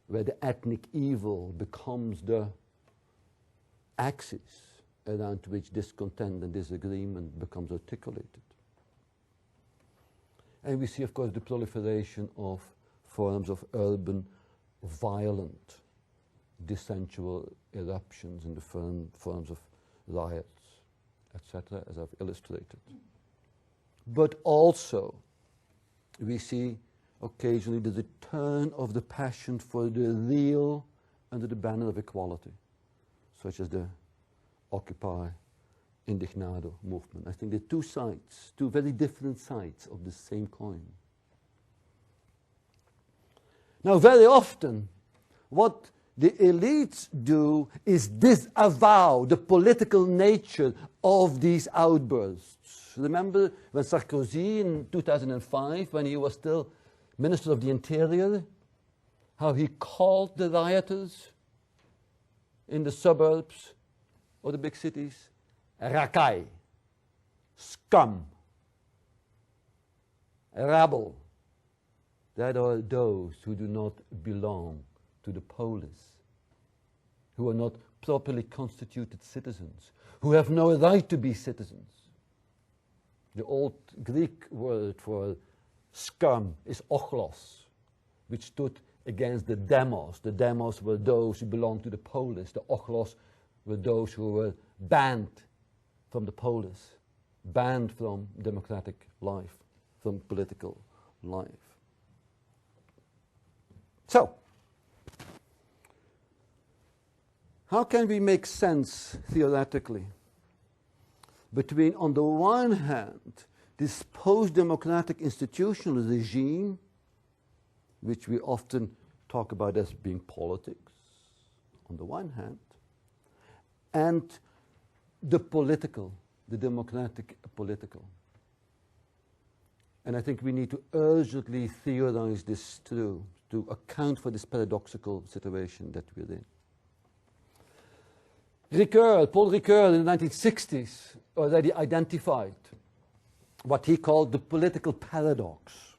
where the ethnic evil becomes the axis around which discontent and disagreement becomes articulated. And we see, of course, the proliferation of forms of urban, violent, dissensual eruptions in the forms of riots, etc., as I've illustrated. But also, we see occasionally the return of the passion for the real under the banner of equality, such as the Occupy Indignado movement. I think they're two sides, two very different sides of the same coin. Now, very often, what the elites do is disavow the political nature of these outbursts. Remember when Sarkozy in 2005, when he was still Minister of the Interior, how he called the rioters in the suburbs or the big cities rakai, scum, rabble. That are those who do not belong to the polis, who are not properly constituted citizens, who have no right to be citizens. The old Greek word for scum is ochlos, which stood against the demos. The demos were those who belonged to the polis. The ochlos were those who were banned from the polis, banned from democratic life, from political life. So, how can we make sense theoretically between, on the one hand, this post-democratic institutional regime, which we often talk about as being politics, on the one hand, and the political, the democratic political? And I think we need to urgently theorize this through to account for this paradoxical situation that we're in. Paul Ricoeur in the 1960s already identified what he called the political paradox.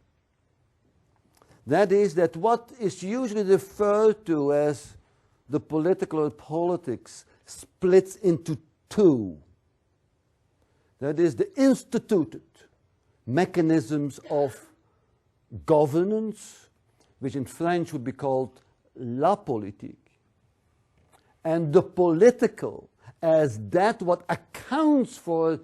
That is, that what is usually referred to as the political or politics splits into two. That is, the instituted mechanisms of governance, which in French would be called la politique, and the political as that what accounts for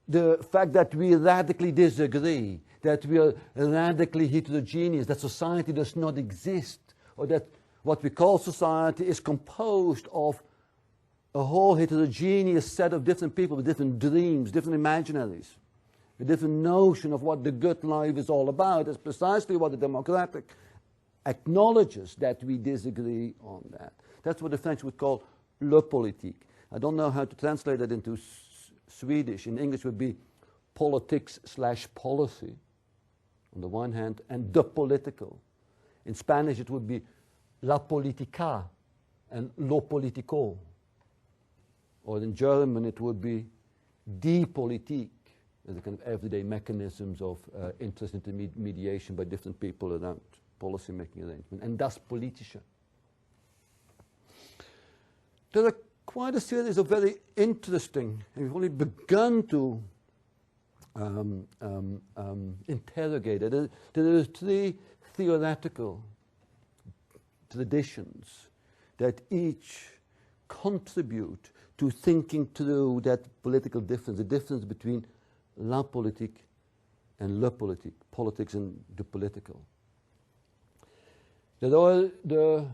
the fact that we radically disagree, that we are radically heterogeneous, that society does not exist, or that what we call society is composed of a whole heterogeneous set of different people with different dreams, different imaginaries, a different notion of what the good life is all about. That's precisely what the democratic acknowledges, that we disagree on that. That's what the French would call le politique. I don't know how to translate that into Swedish. In English it would be politics/policy on the one hand, and the political. In Spanish it would be la politica and lo politico. Or in German it would be die Politik, as a kind of everyday mechanisms of interest intermediation by different people around policy-making arrangement, and das Politische. There are quite a series of very interesting, and we've only begun to interrogate it. There are three theoretical traditions that each contribute to thinking through that political difference, the difference between la politique and le politique, politics and the political. There are the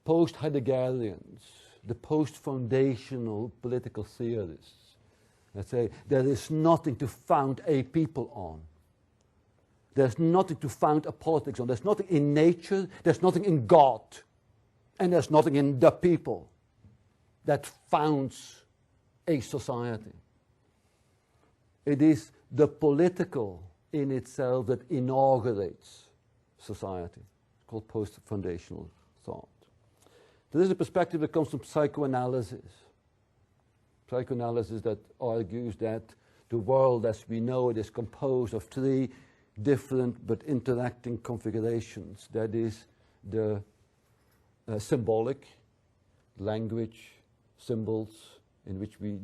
post-Heideggerians, the post-foundational political theorists that say there is nothing to found a people on. There's nothing to found a politics on. There's nothing in nature, there's nothing in God, and there's nothing in the people that founds a society. It is the political in itself that inaugurates society. It's called post-foundational thought. There is a perspective that comes from psychoanalysis. Psychoanalysis that argues that the world as we know it is composed of three different but interacting configurations. That is the symbolic, language, symbols in which we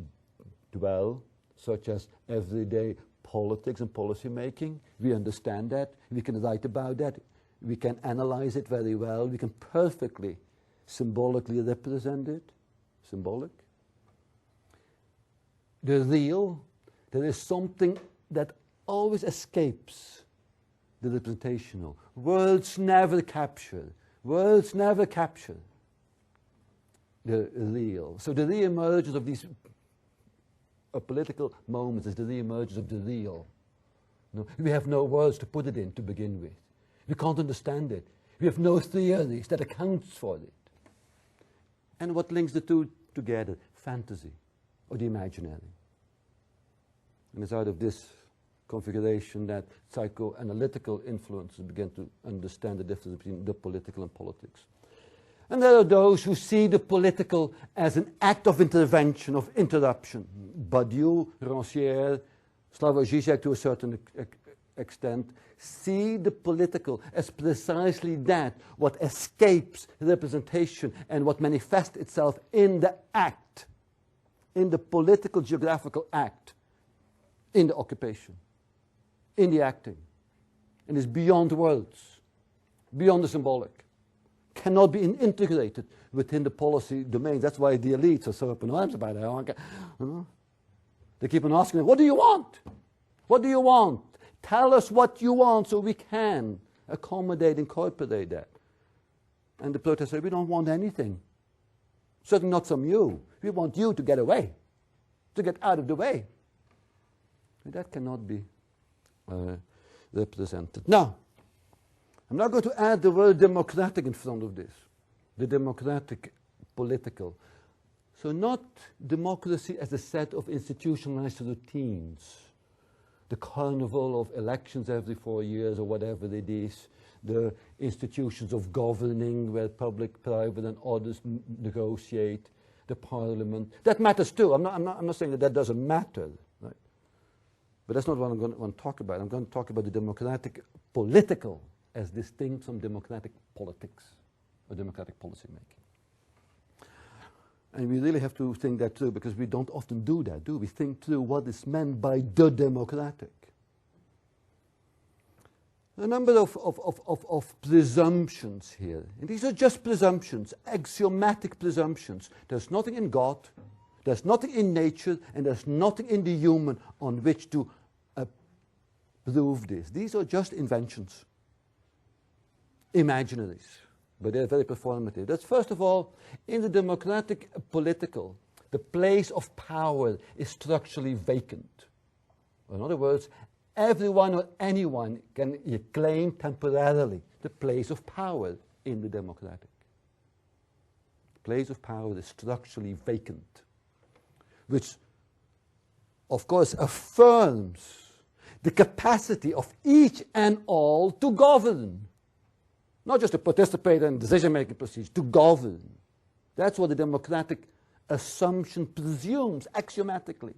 dwell, such as everyday politics and policy making. We understand that. We can write about that. We can analyze it very well. We can perfectly symbolically represent it. Symbolic. The real, there is something that always escapes the representational. Words never capture. Words never capture the real. So the re-emergence of these political moments is the re-emergence of the real. No, we have no words to put it in to begin with. We can't understand it. We have no theories that accounts for it. And what links the two together? Fantasy, or the imaginary. And it's out of this configuration that psychoanalytical influences begin to understand the difference between the political and politics. And there are those who see the political as an act of intervention, of interruption. Badiou, Rancière, Slavoj Žižek to a certain extent, see the political as precisely that, what escapes representation and what manifests itself in the act, in the political geographical act, in the occupation, in the acting, and is beyond words, beyond the symbolic, cannot be integrated within the policy domains. That's why the elites are so up in arms about it. They keep on asking, what do you want? What do you want? Tell us what you want so we can accommodate, incorporate that. And the protesters say, we don't want anything. Certainly not from you. We want you to get away, to get out of the way. And that cannot be represented. Now, I'm not going to add the word democratic in front of this. The democratic political. So not democracy as a set of institutionalized routines. The carnival of elections every 4 years or whatever it is. The institutions of governing where public, private and others negotiate. The parliament. That matters too. I'm not saying that doesn't matter. Right? But that's not what I'm going to talk about. I'm going to talk about the democratic political as distinct from democratic politics or democratic policy making. And we really have to think that through, because we don't often do that, do we? Think through what is meant by the democratic. A number of presumptions here. And these are just presumptions, axiomatic presumptions. There's nothing in God, there's nothing in nature, and there's nothing in the human on which to prove this. These are just inventions. Imaginaries, but they're very performative. That's first of all, in the democratic political, the place of power is structurally vacant. In other words, everyone or anyone can claim temporarily the place of power in the democratic. The place of power is structurally vacant, which of course affirms the capacity of each and all to govern. Not just to participate in decision-making procedures, to govern. That's what the democratic assumption presumes, axiomatically.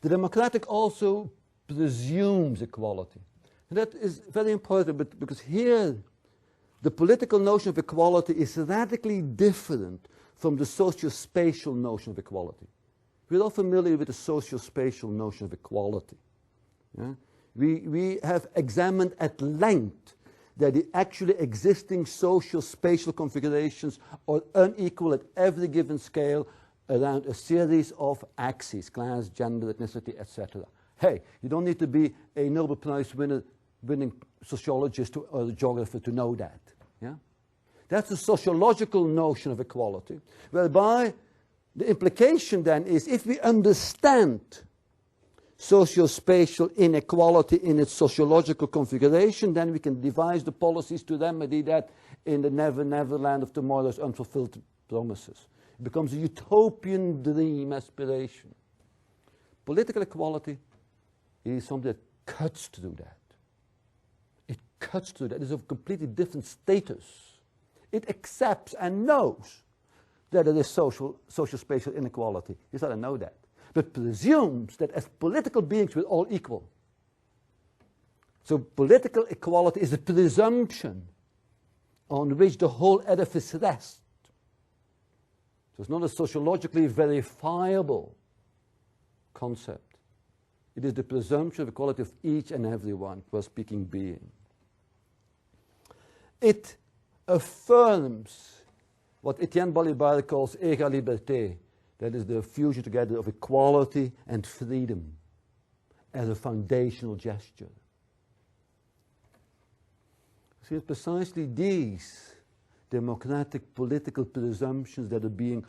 The democratic also presumes equality. And that is very important, because here the political notion of equality is radically different from the socio-spatial notion of equality. We're all familiar with the socio-spatial notion of equality. Yeah? We have examined at length that the actually existing social spatial configurations are unequal at every given scale around a series of axes, class, gender, ethnicity, etc. Hey, you don't need to be a Nobel Prize winning sociologist or a geographer to know that. Yeah? That's a sociological notion of equality, whereby the implication then is, if we understand socio-spatial inequality in its sociological configuration, then we can devise the policies to remedy that in the never land of tomorrow's unfulfilled promises. It becomes a utopian dream aspiration. Political equality is something that cuts through that. It cuts through that. It is of a completely different status. It accepts and knows that there is social-spatial inequality. Yes, I know that. But presumes that as political beings we're all equal. So political equality is a presumption on which the whole edifice rests. So it's not a sociologically verifiable concept. It is the presumption of equality of each and every one, well-speaking being. It affirms what Etienne Balibar calls égalité, that is the fusion together of equality and freedom as a foundational gesture. See, it's precisely these democratic political presumptions that are being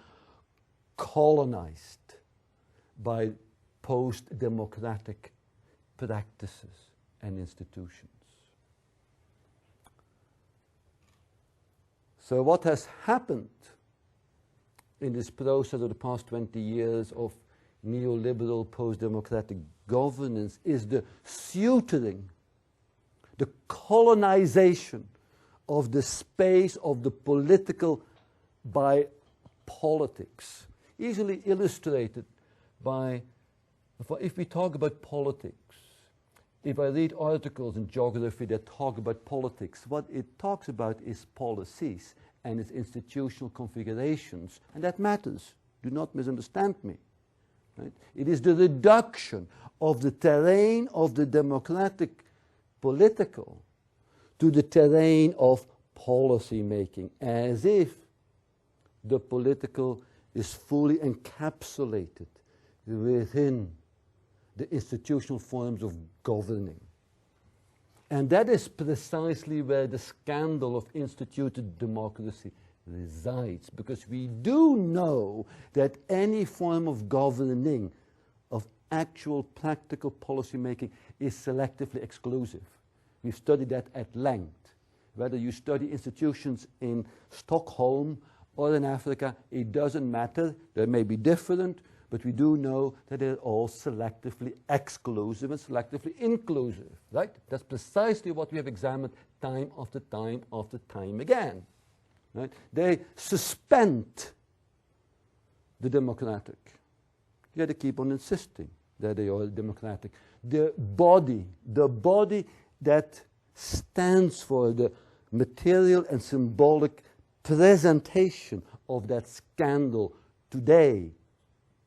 colonized by post-democratic practices and institutions. So what has happened in this process of the past 20 years of neoliberal post-democratic governance is the suturing, the colonization of the space of the political by politics, easily illustrated by, if we talk about politics, if I read articles in geography that talk about politics, what it talks about is policies and its institutional configurations, and that matters. Do not misunderstand me. Right? It is the reduction of the terrain of the democratic political to the terrain of policy making, as if the political is fully encapsulated within the institutional forms of governing. And that is precisely where the scandal of instituted democracy resides, because we do know that any form of governing, of actual practical policy making, is selectively exclusive. We've studied that at length. Whether you study institutions in Stockholm or in Africa, it doesn't matter. They may be different, but we do know that they're all selectively exclusive and selectively inclusive, right? That's precisely what we have examined time after time after time again, right? They suspend the democratic. Yet they keep on insisting that they are democratic. The body that stands for the material and symbolic presentation of that scandal today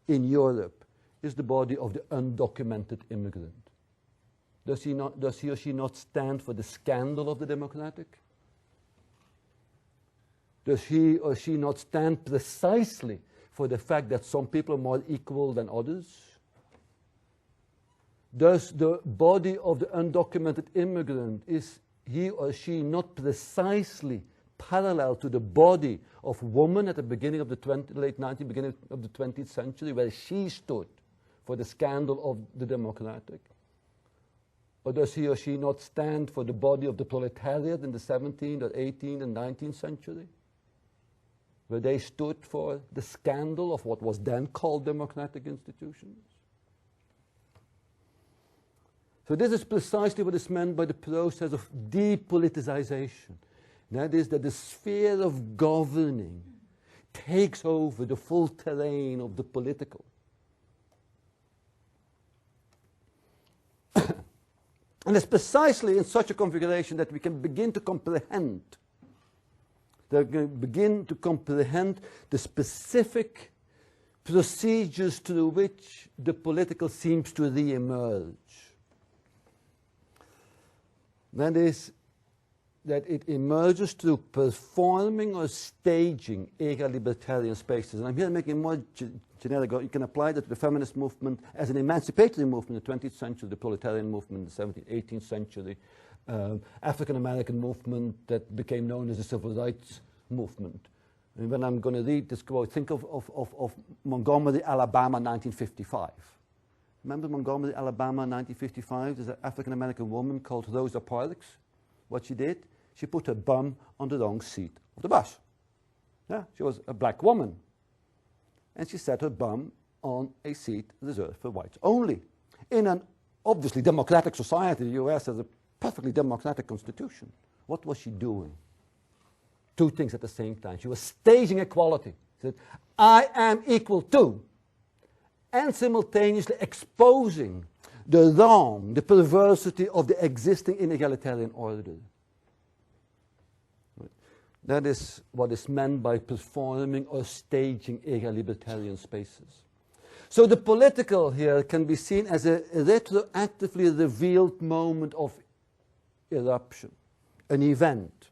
in Europe is the body of the undocumented immigrant. Does he or she not stand for the scandal of the democratic? Does he or she not stand precisely for the fact that some people are more equal than others? Does the body of the undocumented immigrant, is he or she not precisely parallel to the body of woman at the beginning of the late 19th, beginning of the 20th century, where she stood for the scandal of the democratic? Or does he or she not stand for the body of the proletariat in the 17th or 18th and 19th century, where they stood for the scandal of what was then called democratic institutions? So this is precisely what is meant by the process of depoliticization. That is, that the sphere of governing takes over the full terrain of the political. And it's precisely in such a configuration that we can begin to comprehend, the specific procedures through which the political seems to re-emerge. That is, that it emerges through performing or staging egalitarian spaces. And I'm here making more generic. You can apply that to the feminist movement as an emancipatory movement in the 20th century, the proletarian movement in the 17th, 18th century, African-American movement that became known as the civil rights movement. And when I'm going to read this quote, think of Montgomery, Alabama, 1955. Remember Montgomery, Alabama, 1955? There's an African-American woman called Rosa Parks. What she did, she put her bum on the wrong seat of the bus. Yeah, she was a black woman. And she set her bum on a seat reserved for whites only. In an obviously democratic society, the US has a perfectly democratic constitution. What was she doing? Two things at the same time. She was staging equality. She said, I am equal to, and simultaneously exposing the wrong, the perversity of the existing inegalitarian order. That is what is meant by performing or staging egalitarian spaces. So the political here can be seen as a retroactively revealed moment of eruption, an event,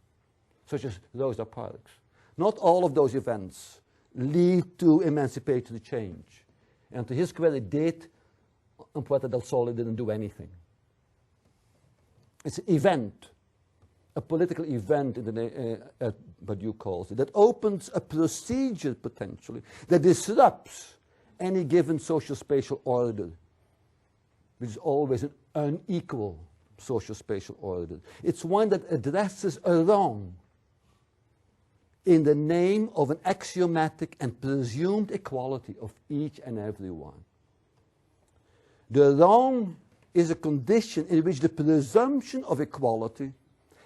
such as Rosa Parks. Not all of those events lead to emancipatory change. And to his credit, did, and Puerta del Sol didn't do anything. It's an event, a political event, in the what you call it, that opens a procedure potentially that disrupts any given social spatial order, which is always an unequal social spatial order. It's one that addresses a wrong in the name of an axiomatic and presumed equality of each and every one. The wrong is a condition in which the presumption of equality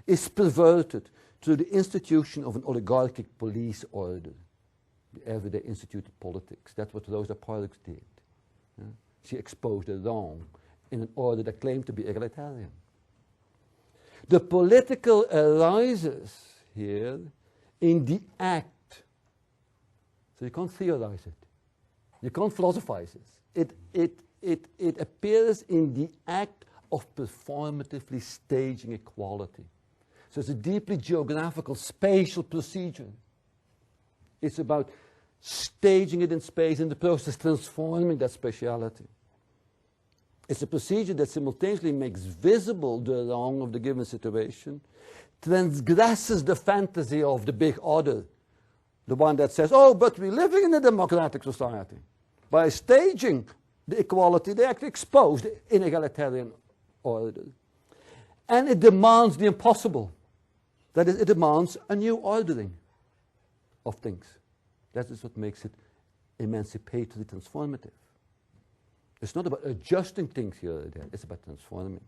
is perverted through the institution of an oligarchic police order, the everyday instituted politics. That's what Rosa Parks did. Yeah? She exposed the wrong in an order that claimed to be egalitarian. The political arises here in the act. So you can't theorize it. You can't philosophize it. It appears in the act of performatively staging equality. So it's a deeply geographical, spatial procedure. It's about staging it in space, in the process transforming that spatiality. It's a procedure that simultaneously makes visible the wrong of the given situation, transgresses the fantasy of the big order, the one that says, oh, but we're living in a democratic society. By staging the equality, they actually expose the inegalitarian order. And it demands the impossible. That is, it demands a new ordering of things. That is what makes it emancipatory transformative. It's not about adjusting things here or there, it's about transforming.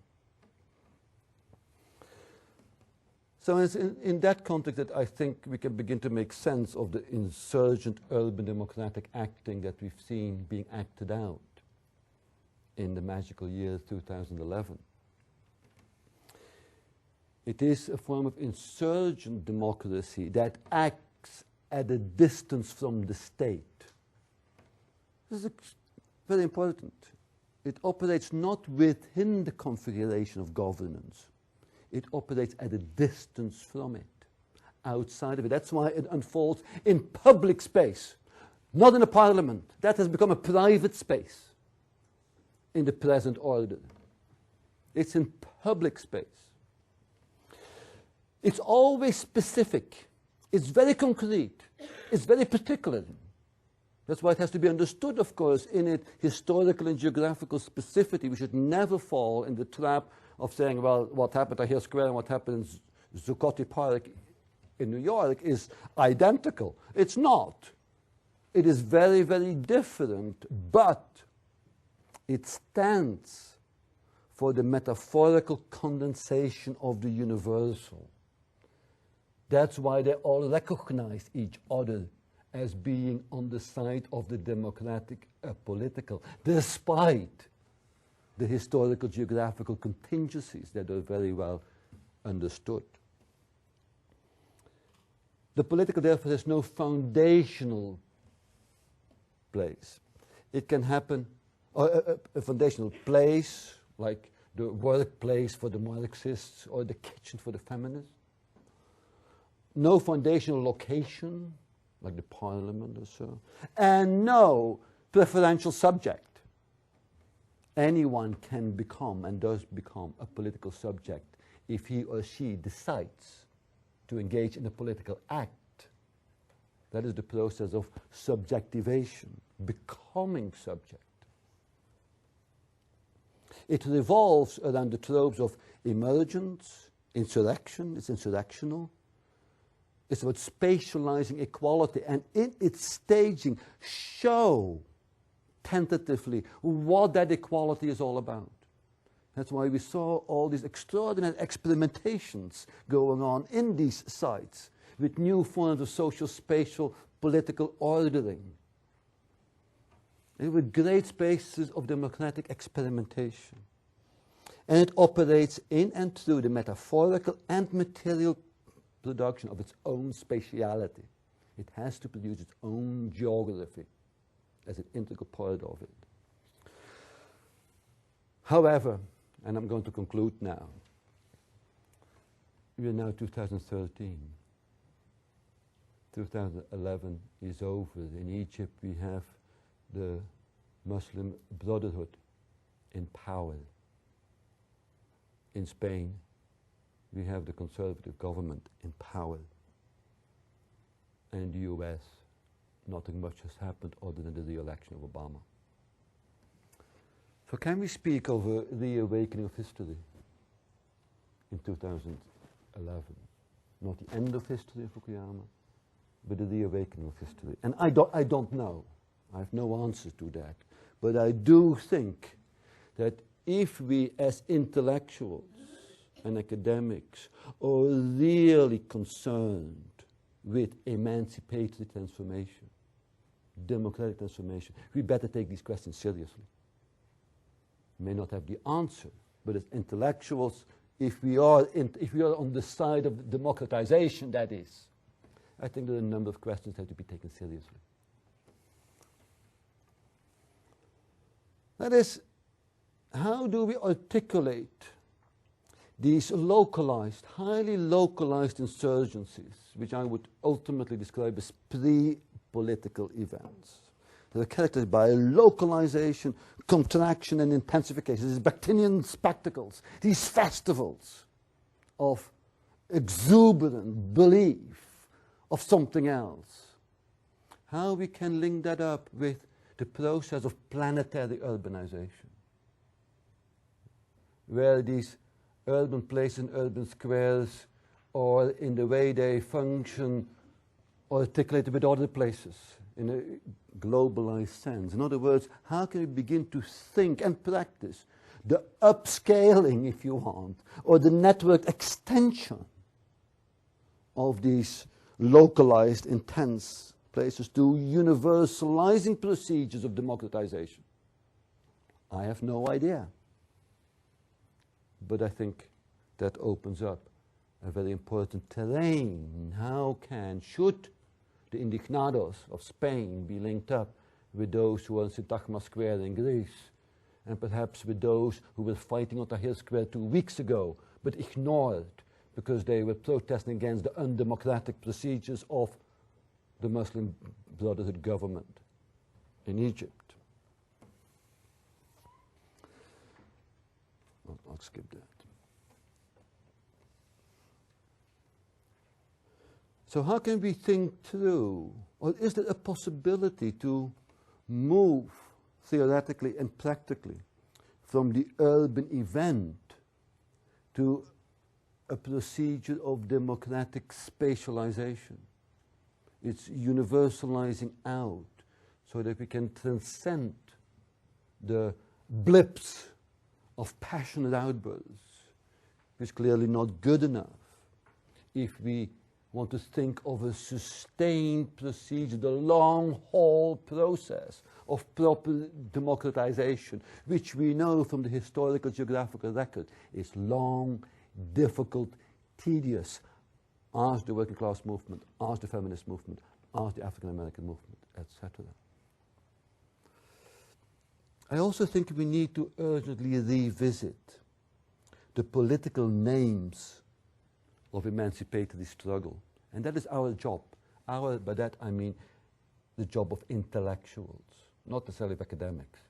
So it's in that context that I think we can begin to make sense of the insurgent urban democratic acting that we've seen being acted out in the magical year 2011. It is a form of insurgent democracy that acts at a distance from the state. This is very important. It operates not within the configuration of governance. It operates at a distance from it, outside of it. That's why it unfolds in public space, not in a parliament. That has become a private space in the present order. It's in public space. It's always specific. It's very concrete. It's very particular. That's why it has to be understood, of course, in its historical and geographical specificity. We should never fall in the trap of saying, well, what happened at Hill Square and what happened in Zuccotti Park in New York is identical. It's not. It is very, very different, but it stands for the metaphorical condensation of the universal. That's why they all recognize each other as being on the side of the democratic political, despite the historical geographical contingencies that are very well understood. The political, therefore, has no foundational place. It can happen, a foundational place, like the workplace for the Marxists or the kitchen for the feminists. No foundational location, like the parliament or so. And no preferential subject. Anyone can become and does become a political subject if he or she decides to engage in a political act. That is the process of subjectivation, becoming subject. It revolves around the tropes of emergence, insurrection, it's insurrectional. It's about spatializing equality and in its staging show tentatively what that equality is all about. That's why we saw all these extraordinary experimentations going on in these sites with new forms of social, spatial, political ordering. They were great spaces of democratic experimentation. And it operates in and through the metaphorical and material production of its own spatiality. It has to produce its own geography as an integral part of it. However, and I'm going to conclude now, we are now 2013. 2011 is over. In Egypt we have the Muslim Brotherhood in power. In Spain we have the conservative government in power. And in the US nothing much has happened other than the re-election of Obama. So can we speak of a reawakening of history in 2011? Not the end of history of Fukuyama, but the reawakening of history. And I don't know. I have no answer to that. But I do think that if we as intellectuals and academics are really concerned with emancipatory transformation, democratic transformation, we better take these questions seriously. May not have the answer, but as intellectuals, if we are on the side of democratization, that is, I think there are a number of questions that have to be taken seriously. That is, how do we articulate these localized, highly localized insurgencies, which I would ultimately describe as pre-political events? They're characterized by localization, contraction, and intensification. These Baktinian spectacles, these festivals of exuberant belief of something else. How we can link that up with the process of planetary urbanization, where these urban places and urban squares are, in the way they function, articulated with other places in a globalized sense. In other words, how can we begin to think and practice the upscaling, if you want, or the network extension of these localized, intense places to universalizing procedures of democratization? I have no idea. But I think that opens up a very important terrain. How should the indignados of Spain be linked up with those who are in Syntagma Square in Greece, and perhaps with those who were fighting on Tahrir Square 2 weeks ago, but ignored because they were protesting against the undemocratic procedures of the Muslim Brotherhood government in Egypt. I'll skip that. So how can we think through, or is there a possibility to move theoretically and practically from the urban event to a procedure of democratic spatialization? It's universalizing out so that we can transcend the blips of passionate outbursts, which is clearly not good enough if we want to think of a sustained procedure, the long-haul process of proper democratization, which we know from the historical geographical record is long, difficult, tedious. Ask the working class movement, ask the feminist movement, ask the African American movement, etc. I also think we need to urgently revisit the political names of emancipatory struggle. And that is our job. By that I mean the job of intellectuals, not necessarily of academics.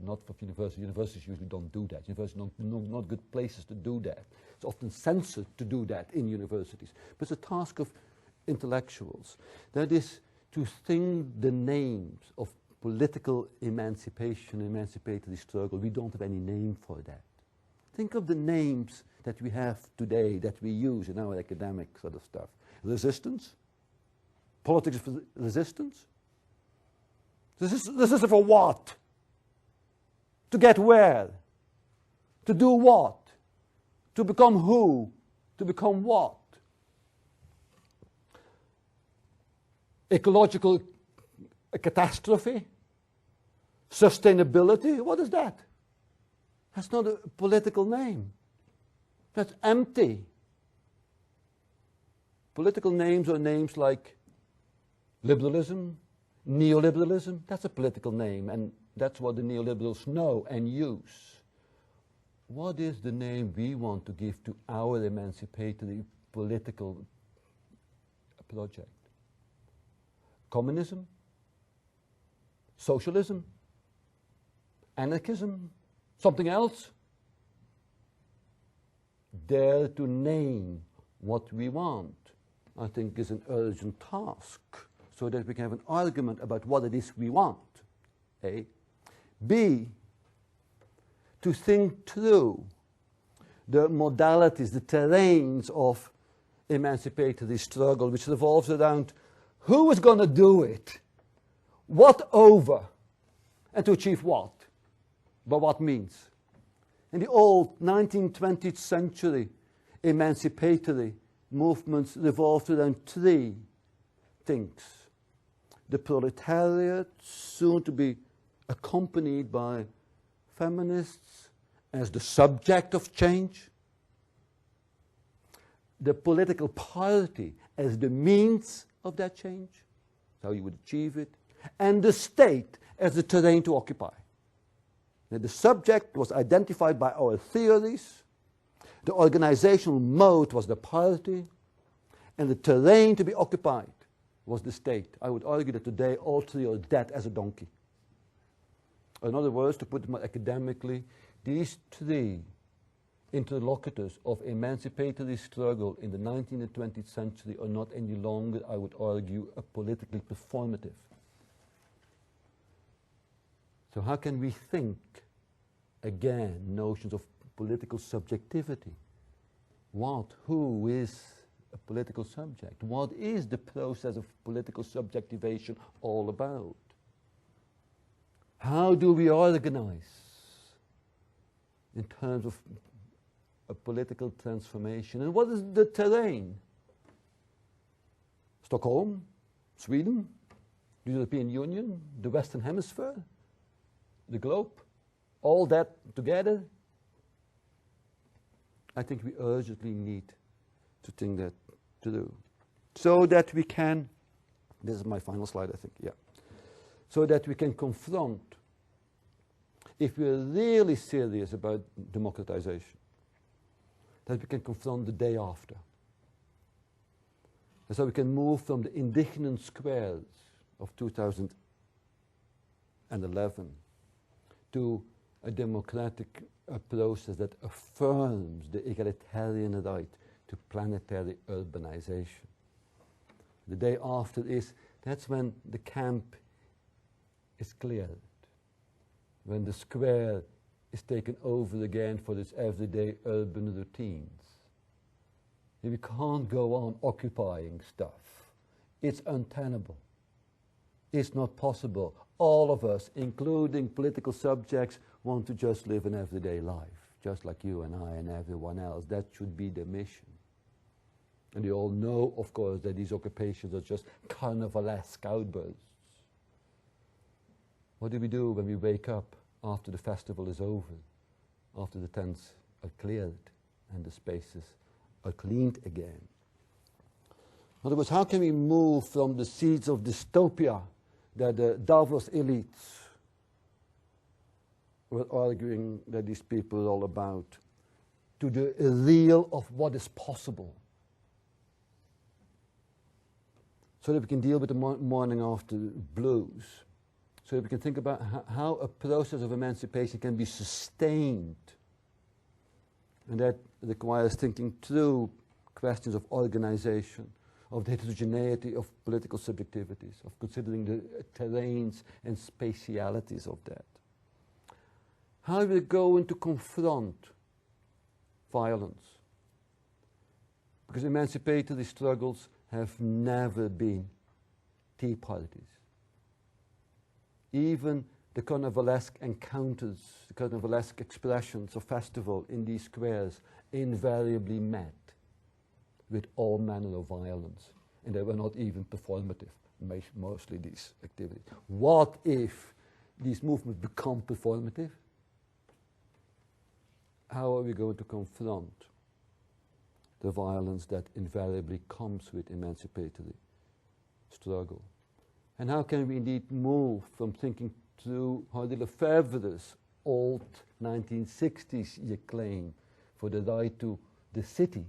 Not for universities. Universities usually don't do that. Universities are not good places to do that. It's often censored to do that in universities. But it's a task of intellectuals. That is to think the names of political emancipation, emancipatory struggle. We don't have any name for that. Think of the names that we have today, that we use in our academic sort of stuff. Resistance? Politics for resistance? Resistance for what? To get where? To do what? To become who? To become what? Ecological catastrophe? Sustainability? What is that? That's not a political name. That's empty. Political names are names like liberalism, neoliberalism. That's a political name, and that's what the neoliberals know and use. What is the name we want to give to our emancipatory political project? Communism? Socialism? Anarchism? Something else? Dare to name what we want, I think, is an urgent task, so that we can have an argument about what it is we want. A. B. To think through the modalities, the terrains of emancipatory struggle, which revolves around who is going to do it, what over, and to achieve what, by what means. In the old 19th, 20th century emancipatory movements revolved around three things. The proletariat, soon to be accompanied by feminists as the subject of change. The political party as the means of that change, how you would achieve it. And the state as the terrain to occupy. The subject was identified by our theories, the organizational mode was the party, and the terrain to be occupied was the state. I would argue that today all three are dead as a donkey. In other words, to put it more academically, these three interlocutors of emancipatory struggle in the 19th and 20th century are not any longer, I would argue, politically performative. So how can we think, again, notions of political subjectivity? What, who is a political subject? What is the process of political subjectivation all about? How do we organize in terms of a political transformation? And what is the terrain? Stockholm, Sweden, the European Union, the Western Hemisphere, the globe, all that together? I think we urgently need to think that through, so that we can, this is my final slide, I think, yeah, so that we can confront, if we're really serious about democratization, that we can confront the day after. And so we can move from the indignant squares of 2011 to a democratic process that affirms the egalitarian right to planetary urbanization. The day after that's when the camp is cleared, when the square is taken over again for its everyday urban routines. We can't go on occupying stuff. It's untenable. It's not possible. All of us, including political subjects, want to just live an everyday life, just like you and I and everyone else. That should be the mission. And you all know, of course, that these occupations are just carnivalesque outbursts. What do we do when we wake up after the festival is over, after the tents are cleared and the spaces are cleaned again? In other words, how can we move from the seeds of dystopia that the Davos elites were arguing that these people are all about, to the real of what is possible, so that we can deal with the morning after blues, so that we can think about how a process of emancipation can be sustained. And that requires thinking through questions of organization, of the heterogeneity of political subjectivities, of considering the terrains and spatialities of that. How are we going to confront violence? Because emancipatory struggles have never been tea parties. Even the carnivalesque encounters, the carnivalesque expressions of festival in these squares invariably met with all manner of violence. And they were not even performative, mostly these activities. What if these movements become performative? How are we going to confront the violence that invariably comes with emancipatory struggle. And how can we indeed move from thinking through Henri Lefebvre's old 1960s claim for the right to the city?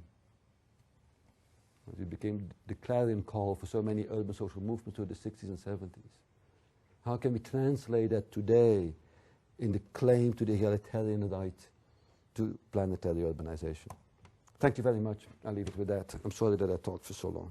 It became the clarion call for so many urban social movements through the 60s and 70s. How can we translate that today in the claim to the egalitarian right to planetary urbanization? Thank you very much. I'll leave it with that. I'm sorry that I talked for so long.